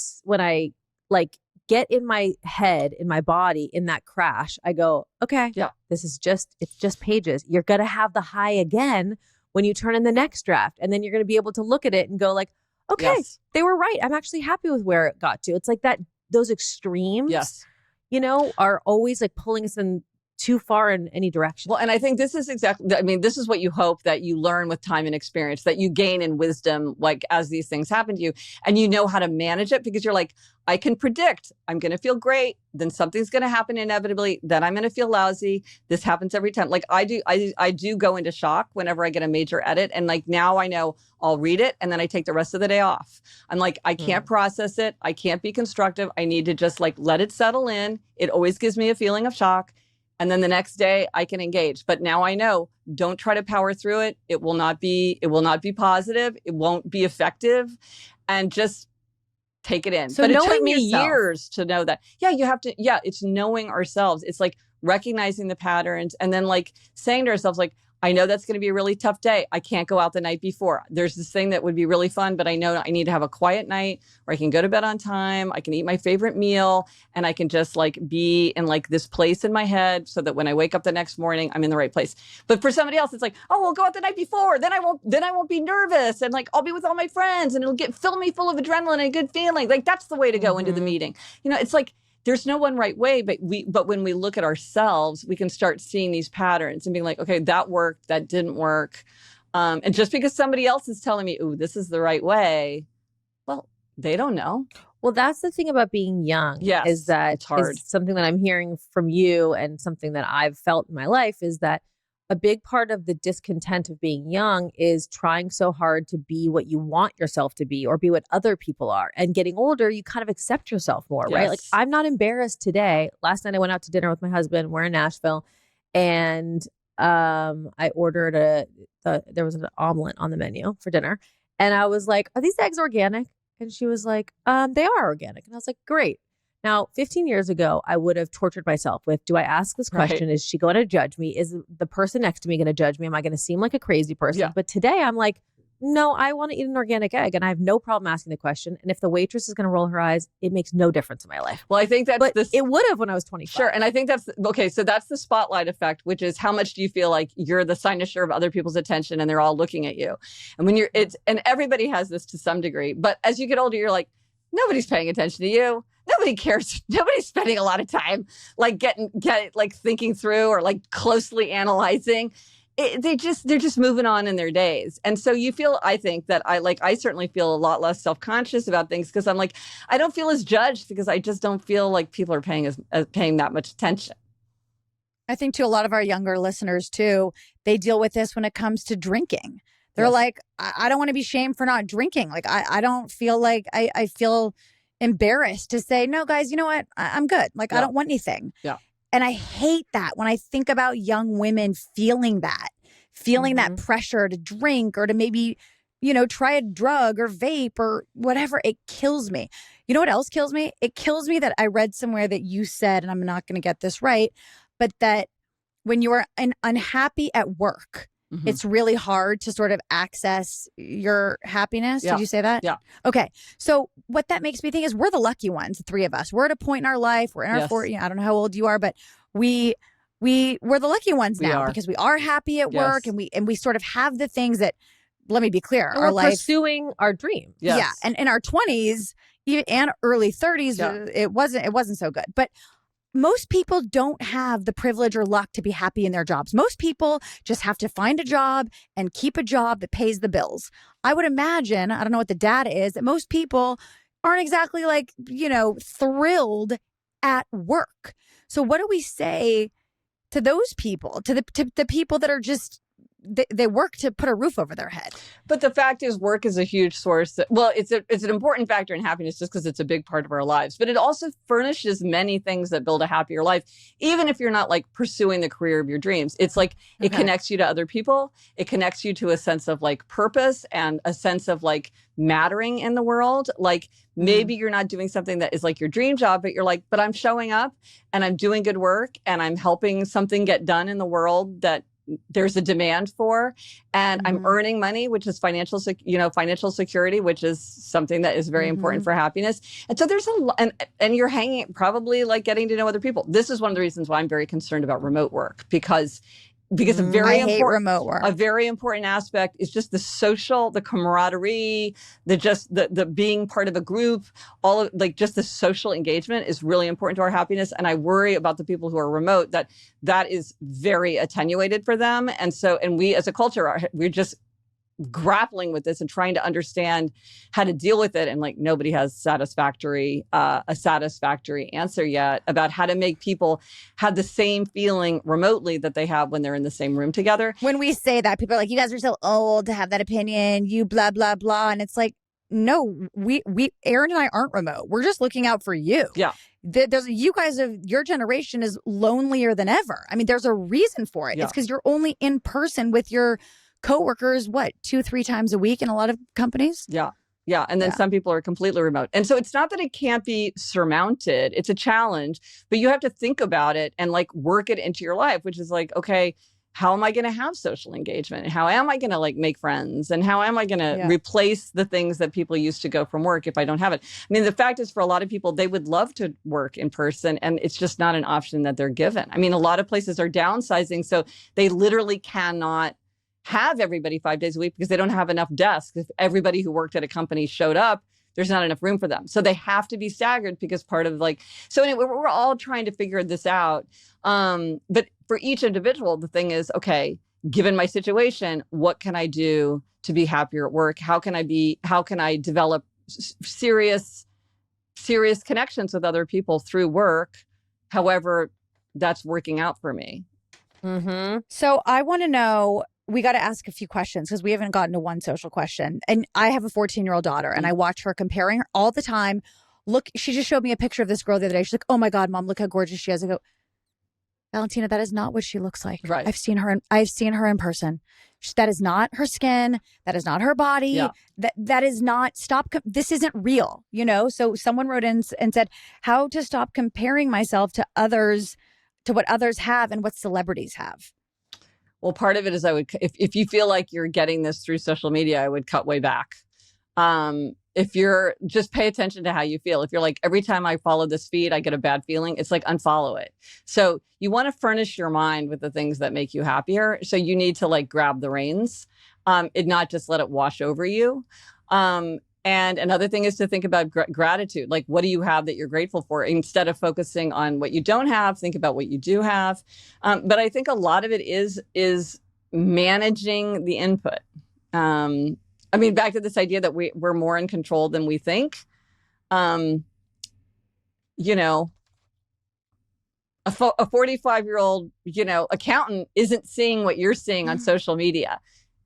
Speaker 3: like get in my head, in my body, in that crash, I go, okay, it's just pages. You're going to have the high again when you turn in the next draft. And then you're going to be able to look at it and go like, okay, they were right. I'm actually happy with where it got to. It's like those extremes, are always like pulling us in too far in any direction.
Speaker 1: Well, and I think this is exactly, I mean, this is what you hope that you learn with time and experience, that you gain in wisdom, like as these things happen to you, and you know how to manage it, because you're like, I can predict I'm going to feel great. Then something's going to happen inevitably. Then I'm going to feel lousy. This happens every time. Like I do go into shock whenever I get a major edit. And like now I know I'll read it and then I take the rest of the day off. I'm like, I can't process it. I can't be constructive. I need to just like let it settle in. It always gives me a feeling of shock. And then the next day I can engage. But now I know, don't try to power through it. It will not be positive. It won't be effective. And just take it in.
Speaker 3: So
Speaker 1: but it
Speaker 3: knowing
Speaker 1: took me
Speaker 3: yourself.
Speaker 1: years to know that. Yeah, you have to. Yeah, it's knowing ourselves. It's like recognizing the patterns and then like saying to ourselves, like, I know that's going to be a really tough day. I can't go out the night before. There's this thing that would be really fun, but I know I need to have a quiet night where I can go to bed on time. I can eat my favorite meal and I can just like be in like this place in my head so that when I wake up the next morning, I'm in the right place. But for somebody else, it's like, oh, we'll go out the night before. Then I won't be nervous. And like, I'll be with all my friends and it'll fill me full of adrenaline and a good feeling. Like that's the way to go into the meeting. You know, it's like, there's no one right way, but when we look at ourselves, we can start seeing these patterns and being like, okay, that worked, that didn't work. And just because somebody else is telling me, ooh, this is the right way, well, they don't know.
Speaker 3: Well, that's the thing about being young.
Speaker 1: Yes,
Speaker 3: is that
Speaker 1: it's hard.
Speaker 3: is something that I'm hearing from you and something that I've felt in my life is that a big part of the discontent of being young is trying so hard to be what you want yourself to be or be what other people are. And getting older, you kind of accept yourself more, right? Like I'm not embarrassed today. Last night I went out to dinner with my husband. We're in Nashville and I ordered there was an omelet on the menu for dinner. And I was like, are these eggs organic? And she was like, they are organic. And I was like, great. Now, 15 years ago, I would have tortured myself with, do I ask this question? Right. Is she going to judge me? Is the person next to me going to judge me? Am I going to seem like a crazy person? Yeah. But today I'm like, no, I want to eat an organic egg. And I have no problem asking the question. And if the waitress is going to roll her eyes, it makes no difference in my life.
Speaker 1: Well, I think
Speaker 3: it would have when I was 25.
Speaker 1: Sure. And I think okay. So that's the spotlight effect, which is how much do you feel like you're the cynosure of other people's attention and they're all looking at you. And when and everybody has this to some degree, but as you get older, you're like, nobody's paying attention to you. Nobody cares. Nobody's spending a lot of time like like thinking through or like closely analyzing. They're just moving on in their days. And so you feel, I think that I certainly feel a lot less self-conscious about things because I'm like, I don't feel as judged because I just don't feel like people are paying that much attention.
Speaker 2: I think to a lot of our younger listeners too, they deal with this when it comes to drinking. They're like, I don't want to be shamed for not drinking. Like, I don't feel like I feel embarrassed to say, no, guys, you know what? I'm good. Like, I don't want anything. Yeah. And I hate that when I think about young women feeling that pressure to drink or to maybe, try a drug or vape or whatever. It kills me. You know what else kills me? It kills me that I read somewhere that you said, and I'm not going to get this right, but that when you are unhappy at work, it's really hard to sort of access your happiness. Yeah. Did you say that? Yeah. Okay. So what that makes me think is we're the lucky ones, the three of us. We're at a point in our life. We're in our 40s. I don't know how old you are, but we're the lucky ones now because we are happy at work and we sort of have the things that, let me be clear,
Speaker 3: and our life, pursuing our dream.
Speaker 2: Yes. Yeah. And in our 20s and early 30s, it wasn't so good. But most people don't have the privilege or luck to be happy in their jobs. Most people just have to find a job and keep a job that pays the bills. I would imagine, I don't know what the data is, that most people aren't exactly like, thrilled at work. So what do we say to those people, to the people that are just, they work to put a roof over their head?
Speaker 1: But the fact is, work is a huge source. It's an important factor in happiness just because it's a big part of our lives. But it also furnishes many things that build a happier life, even if you're not like pursuing the career of your dreams. It's like it connects you to other people. It connects you to a sense of like purpose and a sense of like mattering in the world. Like maybe you're not doing something that is like your dream job, but you're like, but I'm showing up and I'm doing good work and I'm helping something get done in the world that there's a demand for, and I'm earning money, which is financial security, which is something that is very important for happiness. And so there's and you're hanging, probably like getting to know other people. This is one of the reasons why I'm very concerned about remote work, because because
Speaker 2: I hate remote work.
Speaker 1: a very important aspect is just the social, the camaraderie, the being part of a group, all of like just the social engagement is really important to our happiness. And I worry about the people who are remote that is very attenuated for them. And we as a culture we're just grappling with this and trying to understand how to deal with it. And like nobody has a satisfactory answer yet about how to make people have the same feeling remotely that they have when they're in the same room together.
Speaker 2: When we say that, people are like, you guys are so old to have that opinion, you blah, blah, blah. And it's like, no, we Erin and I aren't remote. We're just looking out for you.
Speaker 1: Yeah.
Speaker 2: You guys of your generation is lonelier than ever. I mean, there's a reason for it.
Speaker 1: Yeah.
Speaker 2: It's because you're only in person with your coworkers, 2-3 times a week in a lot of companies?
Speaker 1: Yeah. Yeah. And then some people are completely remote. And so it's not that it can't be surmounted. It's a challenge, but you have to think about it and like work it into your life, which is like, okay, how am I going to have social engagement? How am I going to like make friends? And how am I going to replace the things that people used to go from work if I don't have it? I mean, the fact is for a lot of people, they would love to work in person and it's just not an option that they're given. I mean, a lot of places are downsizing. So they literally cannot have everybody 5 days a week because they don't have enough desks. If everybody who worked at a company showed up, there's not enough room for them. So they have to be staggered because part of so anyway, we're all trying to figure this out. But for each individual, the thing is, okay, given my situation, what can I do to be happier at work? How can I develop serious connections with other people through work? However, that's working out for me.
Speaker 3: Mm-hmm.
Speaker 2: So I want to know, we got to ask a few questions because we haven't gotten to one social question. And I have a 14-year-old daughter and I watch her comparing her all the time. Look, she just showed me a picture of this girl the other day. She's like, oh my God, Mom, look how gorgeous she is. I go, Valentina, that is not what she looks like.
Speaker 1: Right.
Speaker 2: I've seen her in person. That is not her skin. That is not her body.
Speaker 1: Yeah.
Speaker 2: That is not, this isn't real, So someone wrote in and said, how to stop comparing myself to others, to what others have and what celebrities have.
Speaker 1: Well, part of it is if you feel like you're getting this through social media, I would cut way back. If you're just pay attention to how you feel. If you're like, every time I follow this feed, I get a bad feeling, it's like unfollow it. So you want to furnish your mind with the things that make you happier. So you need to like grab the reins, and not just let it wash over you. And another thing is to think about gratitude. Like, what do you have that you're grateful for? Instead of focusing on what you don't have, think about what you do have. But I think a lot of it is managing the input. I mean, back to this idea that we're more in control than we think. A 45-year-old, accountant isn't seeing what you're seeing on social media.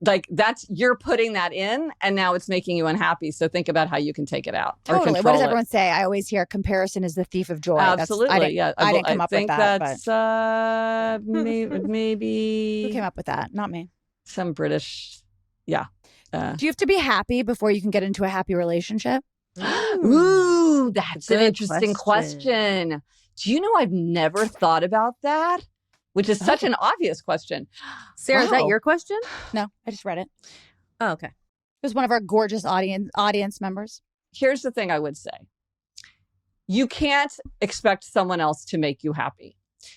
Speaker 1: Like you're putting that in and now it's making you unhappy. So think about how you can take it out.
Speaker 2: Totally.
Speaker 1: Or
Speaker 2: what does everyone say? I always hear comparison is the thief of joy.
Speaker 1: Absolutely.
Speaker 2: I didn't come up with that.
Speaker 1: That's maybe.
Speaker 2: Who came up with that? Not me.
Speaker 1: Some British. Yeah.
Speaker 2: Do you have to be happy before you can get into a happy relationship?
Speaker 1: Ooh, that's an interesting question. Do you know I've never thought about that? Which is such an obvious question.
Speaker 3: Sarah, is that your question?
Speaker 2: No, I just read it.
Speaker 3: Oh, okay.
Speaker 2: It was one of our gorgeous audience members.
Speaker 1: Here's the thing I would say. You can't expect someone else to make you happy.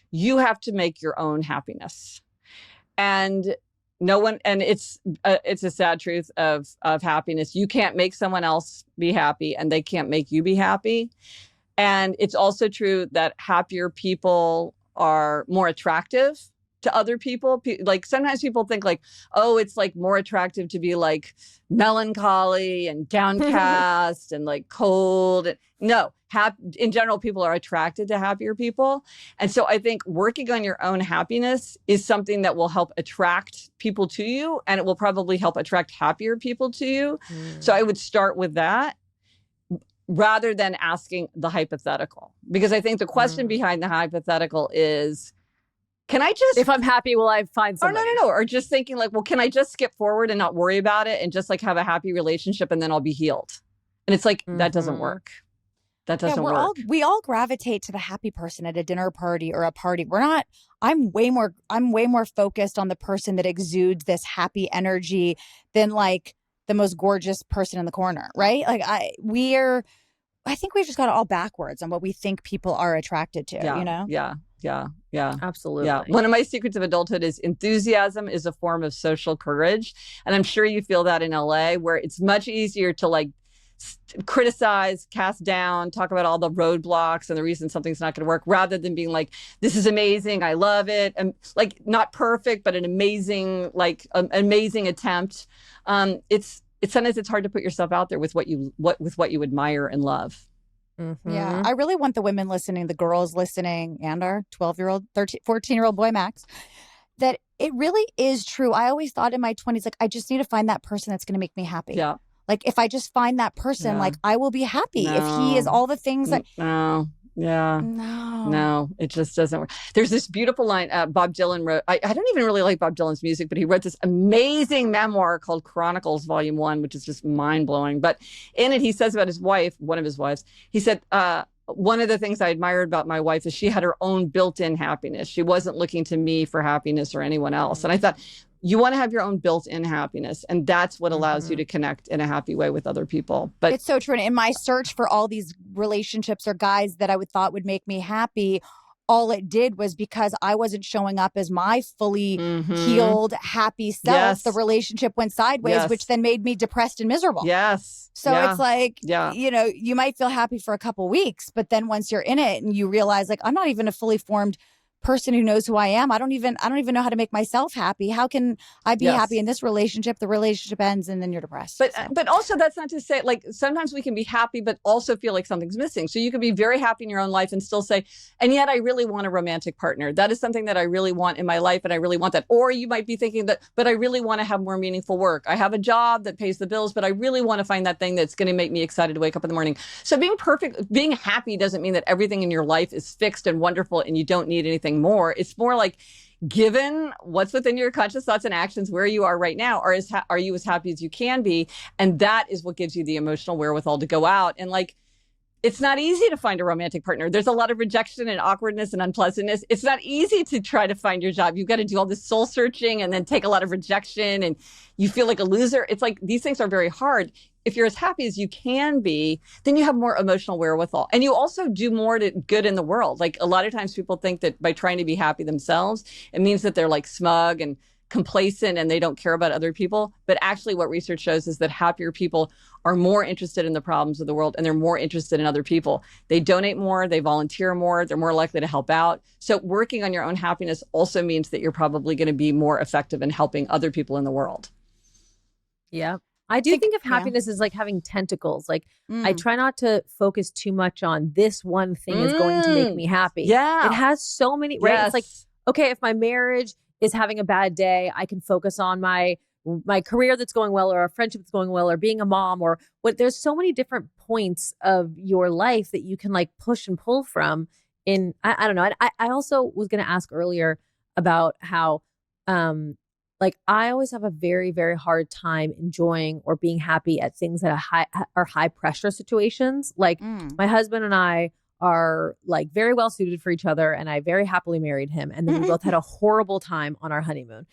Speaker 1: You have to make your own happiness. And it's a sad truth of happiness. You can't make someone else be happy and they can't make you be happy. And it's also true that happier people are more attractive to other people. Like sometimes people think like, oh, it's like more attractive to be like melancholy and downcast and like cold. No, in general, people are attracted to happier people. And so I think working on your own happiness is something that will help attract people to you, and it will probably help attract happier people to you. So I would start with that, rather than asking the hypothetical. Because I think the question behind the hypothetical is, can I just...
Speaker 3: If I'm happy, will I find somebody?
Speaker 1: Or no. Or just thinking like, well, can I just skip forward and not worry about it and just like have a happy relationship and then I'll be healed? And it's like, that doesn't work. That doesn't work.
Speaker 2: We all gravitate to the happy person at a dinner party or a party. I'm way more focused on the person that exudes this happy energy than like the most gorgeous person in the corner, right? Like I think we've just got it all backwards on what we think people are attracted to,
Speaker 1: Yeah. Yeah. Yeah.
Speaker 3: Absolutely.
Speaker 1: Yeah. One of my secrets of adulthood is enthusiasm is a form of social courage. And I'm sure you feel that in LA, where it's much easier to like criticize, cast down, talk about all the roadblocks and the reason something's not going to work, rather than being like, this is amazing, I love it. And like, not perfect, but an amazing, like an amazing attempt. It's sometimes it's hard to put yourself out there with what you admire and love.
Speaker 3: Mm-hmm.
Speaker 2: Yeah, I really want the women listening, the girls listening, and our 12-year-old, 13, 14-year-old boy, Max, that it really is true. I always thought in my 20s, like, I just need to find that person that's going to make me happy.
Speaker 1: Yeah.
Speaker 2: Like, if I just find that person, like, I will be happy. If he is all the things that...
Speaker 1: No, it just doesn't work. There's this beautiful line Bob Dylan wrote. I don't even really like Bob Dylan's music, but he wrote this amazing memoir called Chronicles Volume 1, which is just mind-blowing. But in it, he says about his wife, one of his wives, he said, one of the things I admired about my wife is she had her own built-in happiness. She wasn't looking to me for happiness or anyone else. And I thought, you want to have your own built-in happiness, and that's what allows you to connect in a happy way with other people. But
Speaker 2: it's so true. And in my search for all these relationships or guys that I thought would make me happy, all it did was because I wasn't showing up as my fully healed, happy self. The relationship went sideways, which then made me depressed and miserable. So it's like, you know, you might feel happy for a couple weeks, but then once you're in it and you realize, like, I'm not even a fully formed person who knows who I am. I don't even know how to make myself happy. How can I be happy in this relationship? The relationship ends and then you're depressed.
Speaker 1: But also, that's not to say, like, sometimes we can be happy but also feel like something's missing. So you can be very happy in your own life and still say, and yet I really want a romantic partner. That is something that I really want in my life, and I really want that. Or you might be thinking that, but I really want to have more meaningful work. I have a job that pays the bills, but I really want to find that thing that's going to make me excited to wake up in the morning. So being happy doesn't mean that everything in your life is fixed and wonderful and you don't need anything more. It's more like, given what's within your conscious thoughts and actions, where you are right now, are you as happy as you can be? And that is what gives you the emotional wherewithal to go out. And like, it's not easy to find a romantic partner. There's a lot of rejection and awkwardness and unpleasantness. It's not easy to try to find your job. You've got to do all this soul searching and then take a lot of rejection and you feel like a loser. It's like, these things are very hard. If you're as happy as you can be, then you have more emotional wherewithal. And you also do more good in the world. Like, a lot of times people think that by trying to be happy themselves, it means that they're like smug and complacent and they don't care about other people. But actually what research shows is that happier people are more interested in the problems of the world and they're more interested in other people. They donate more, they volunteer more, they're more likely to help out. So working on your own happiness also means that you're probably going to be more effective in helping other people in the world.
Speaker 3: Yeah. I do think of happiness as like having tentacles. Like, I try not to focus too much on this one thing is going to make me happy.
Speaker 1: Yeah.
Speaker 3: It has so many, right? It's like, okay, if my marriage is having a bad day, I can focus on my career that's going well, or a friendship that's going well, or being a mom, or what. There's so many different points of your life that you can like push and pull from. I don't know. I also was going to ask earlier about how, like, I always have a very, very hard time enjoying or being happy at things that are high pressure situations. Like, my husband and I are like very well suited for each other, and I very happily married him. And then we both had a horrible time on our honeymoon.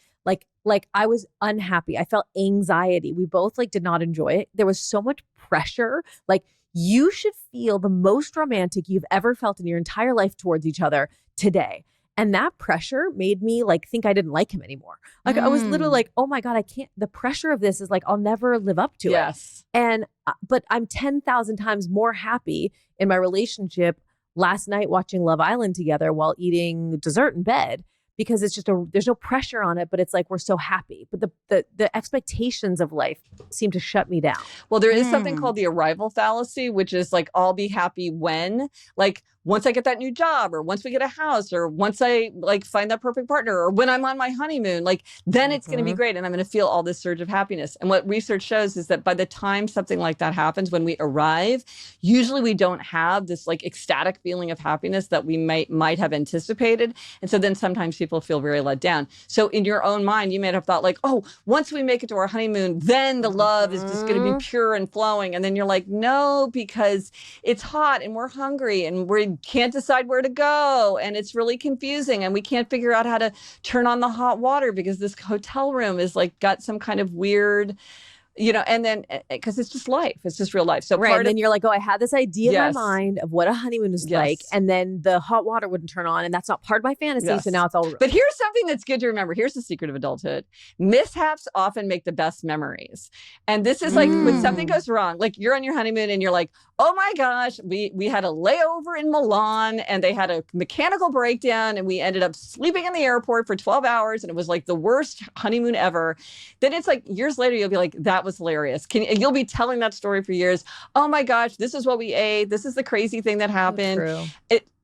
Speaker 3: Like I was unhappy. I felt anxiety. We both like did not enjoy it. There was so much pressure. Like, you should feel the most romantic you've ever felt in your entire life towards each other today. And that pressure made me like think I didn't like him anymore. Like, I was literally like, oh my God, I can't. The pressure of this is like, I'll never live up to it. And, but I'm 10,000 times more happy in my relationship last night watching Love Island together while eating dessert in bed, because it's just there's no pressure on it, but it's like, we're so happy. But the expectations of life seem to shut me down.
Speaker 1: Well, there is something called the arrival fallacy, which is like, I'll be happy when, like, once I get that new job, or once we get a house, or once I like find that perfect partner, or when I'm on my honeymoon, like, then it's going to be great. And I'm going to feel all this surge of happiness. And what research shows is that by the time something like that happens, when we arrive, usually we don't have this like ecstatic feeling of happiness that we might have anticipated. And so then sometimes people feel very let down. So in your own mind, you may have thought like, oh, once we make it to our honeymoon, then the love is just going to be pure and flowing. And then you're like, no, because it's hot and we're hungry and we can't decide where to go. And it's really confusing. And we can't figure out how to turn on the hot water because this hotel room is like got some kind of weird and then because it's just life. It's just real life. So
Speaker 3: right. And then you're like, oh, I had this idea in my mind of what a honeymoon is like. And then the hot water wouldn't turn on. And that's not part of my fantasy. So now it's all ruined.
Speaker 1: But here's something that's good to remember. Here's the secret of adulthood. Mishaps often make the best memories. And this is like when something goes wrong, like you're on your honeymoon and you're like, oh my gosh, we had a layover in Milan and they had a mechanical breakdown and we ended up sleeping in the airport for 12 hours and it was like the worst honeymoon ever. Then it's like years later, you'll be like, that was hilarious. You'll be telling that story for years. Oh my gosh, this is what we ate. This is the crazy thing that happened.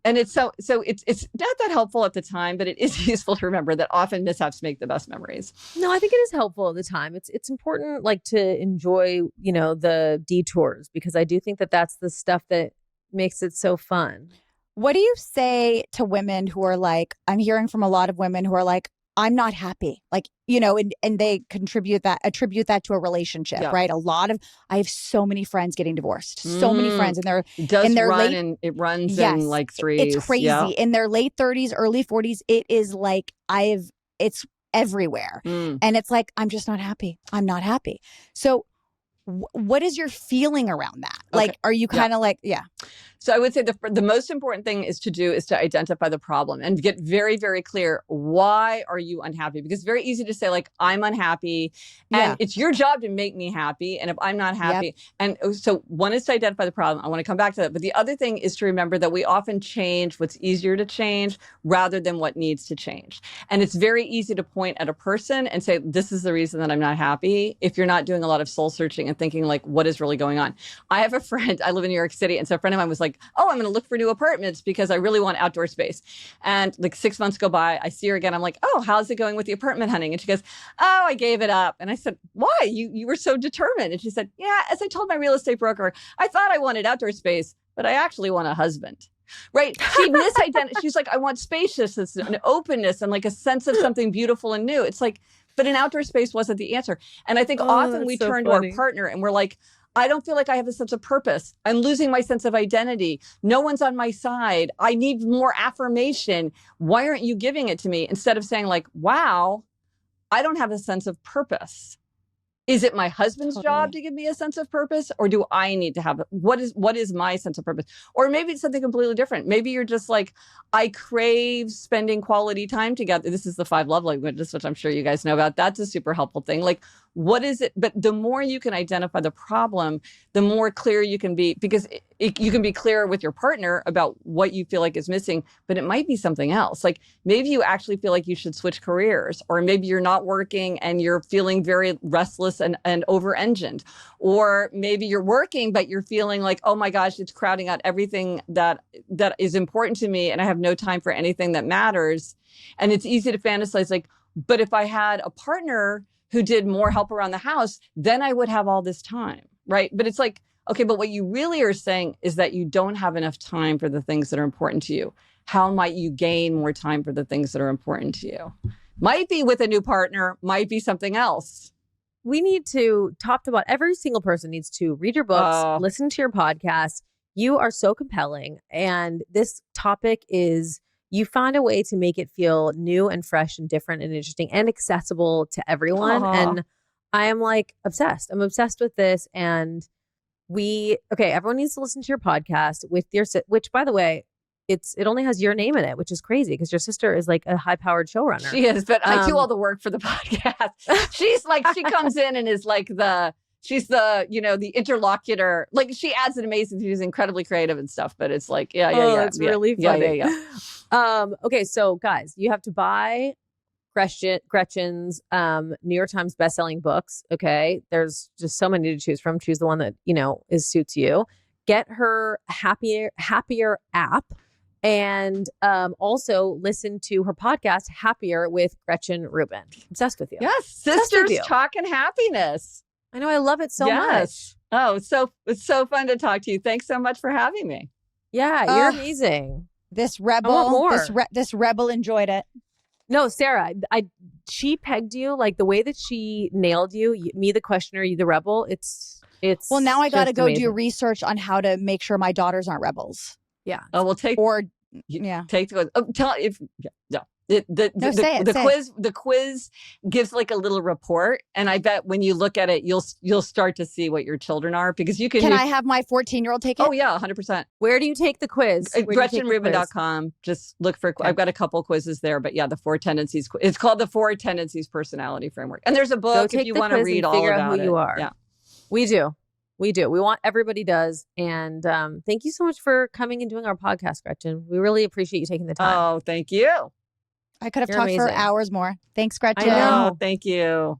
Speaker 1: And it's so it's not that helpful at the time, but it is useful to remember that often mishaps make the best memories.
Speaker 3: No, I think it is helpful at the time. It's important like to enjoy, the detours, because I do think that that's the stuff that makes it so fun.
Speaker 2: What do you say to women who are like, I'm hearing from a lot of women who are like, I'm not happy, like, and they attribute that to a relationship, right? I have so many friends getting divorced, so many friends, and
Speaker 1: it runs in like threes.
Speaker 2: It's crazy.
Speaker 1: Yeah.
Speaker 2: In their late 30s, early 40s, it is like it's everywhere, and it's like I'm just not happy. I'm not happy. So, what is your feeling around that? Like, are you kind of like,
Speaker 1: So I would say the most important thing is to identify the problem and get very, very clear. Why are you unhappy? Because it's very easy to say like, I'm unhappy and it's your job to make me happy. And if I'm not happy, and so one is to identify the problem. I want to come back to that. But the other thing is to remember that we often change what's easier to change rather than what needs to change. And it's very easy to point at a person and say, this is the reason that I'm not happy. If you're not doing a lot of soul searching and thinking like, what is really going on? I have a friend, I live in New York City. And so a friend of mine was like, oh, I'm going to look for new apartments because I really want outdoor space. And like 6 months go by, I see her again. I'm like, oh, how's it going with the apartment hunting? And she goes, oh, I gave it up. And I said, why? You were so determined. And she said, yeah, as I told my real estate broker, I thought I wanted outdoor space, but I actually want a husband. Right. She misidentified. She's like, I want spaciousness and openness and like a sense of something beautiful and new. It's like, but an outdoor space wasn't the answer. And I think often we turn to our partner and we're like, I don't feel like I have a sense of purpose. I'm losing my sense of identity. No one's on my side. I need more affirmation. Why aren't you giving it to me? Instead of saying like, wow, I don't have a sense of purpose. Is it my husband's job to give me a sense of purpose? Or do I need to have what is my sense of purpose? Or maybe it's something completely different. Maybe you're just like, I crave spending quality time together. This is the 5 love languages, which I'm sure you guys know about. That's a super helpful thing. Like, what is it? But the more you can identify the problem, the more clear you can be, because you can be clearer with your partner about what you feel like is missing, but it might be something else. Like maybe you actually feel like you should switch careers, or maybe you're not working and you're feeling very restless and over-engined, or maybe you're working, but you're feeling like, oh my gosh, it's crowding out everything that is important to me. And I have no time for anything that matters. And it's easy to fantasize like, but if I had a partner who did more help around the house, then I would have all this time, right? But it's like, okay, but what you really are saying is that you don't have enough time for the things that are important to you. How might you gain more time for the things that are important to you? Might be with a new partner, might be something else.
Speaker 3: We need to, top to bottom, every single person needs to read your books, listen to your podcast. You are so compelling. And this topic is, you find a way to make it feel new and fresh and different and interesting and accessible to everyone. And I am like obsessed. I'm obsessed with this. And everyone needs to listen to your podcast with which by the way, it only has your name in it, which is crazy because your sister is like a high-powered showrunner.
Speaker 1: She is, but I do all the work for the podcast. She's like, she comes in and is like she's the interlocutor. Like she adds an amazing, she's incredibly creative and stuff, but it's like,
Speaker 3: it's really funny.
Speaker 1: Yeah.
Speaker 3: Okay, so guys, you have to buy Gretchen's New York Times bestselling books. Okay, there's just so many to choose from. Choose the one that suits you. Get her happier app, and also listen to her podcast Happier with Gretchen Rubin. Obsessed with you.
Speaker 1: Yes, sisters talking happiness.
Speaker 3: I know, I love it so much.
Speaker 1: Oh, it's so fun to talk to you. Thanks so much for having me.
Speaker 3: Yeah, you're amazing.
Speaker 2: This rebel, this rebel enjoyed it.
Speaker 3: No, Sara, she pegged you like the way that she nailed you. Me, the questioner, you, the rebel. It's.
Speaker 2: Well, now I got to go
Speaker 3: amazing.
Speaker 2: do research on how to make sure my daughters aren't rebels.
Speaker 3: Yeah.
Speaker 1: Oh, well, take
Speaker 2: the.
Speaker 1: Tell if The quiz gives like a little report, and I bet when you look at it, you'll start to see what your children are, because you can.
Speaker 2: Can I have my 14-year-old take it?
Speaker 1: Oh yeah, 100%.
Speaker 3: Where do you take the quiz?
Speaker 1: GretchenRubin.com. Just look for. Okay. I've got a couple quizzes there, but yeah, the 4 tendencies. It's called the 4 Tendencies Personality Framework, and there's a book if you want to read all about
Speaker 3: who you are.
Speaker 1: Yeah,
Speaker 3: we do. We want everybody does. And thank you so much for coming and doing our podcast, Gretchen. We really appreciate you taking the time.
Speaker 1: Oh, thank you.
Speaker 2: I could have
Speaker 3: You're
Speaker 2: talked for
Speaker 3: amazing.
Speaker 2: hours more. Thanks, Gretchen.
Speaker 3: I know.
Speaker 1: Thank you.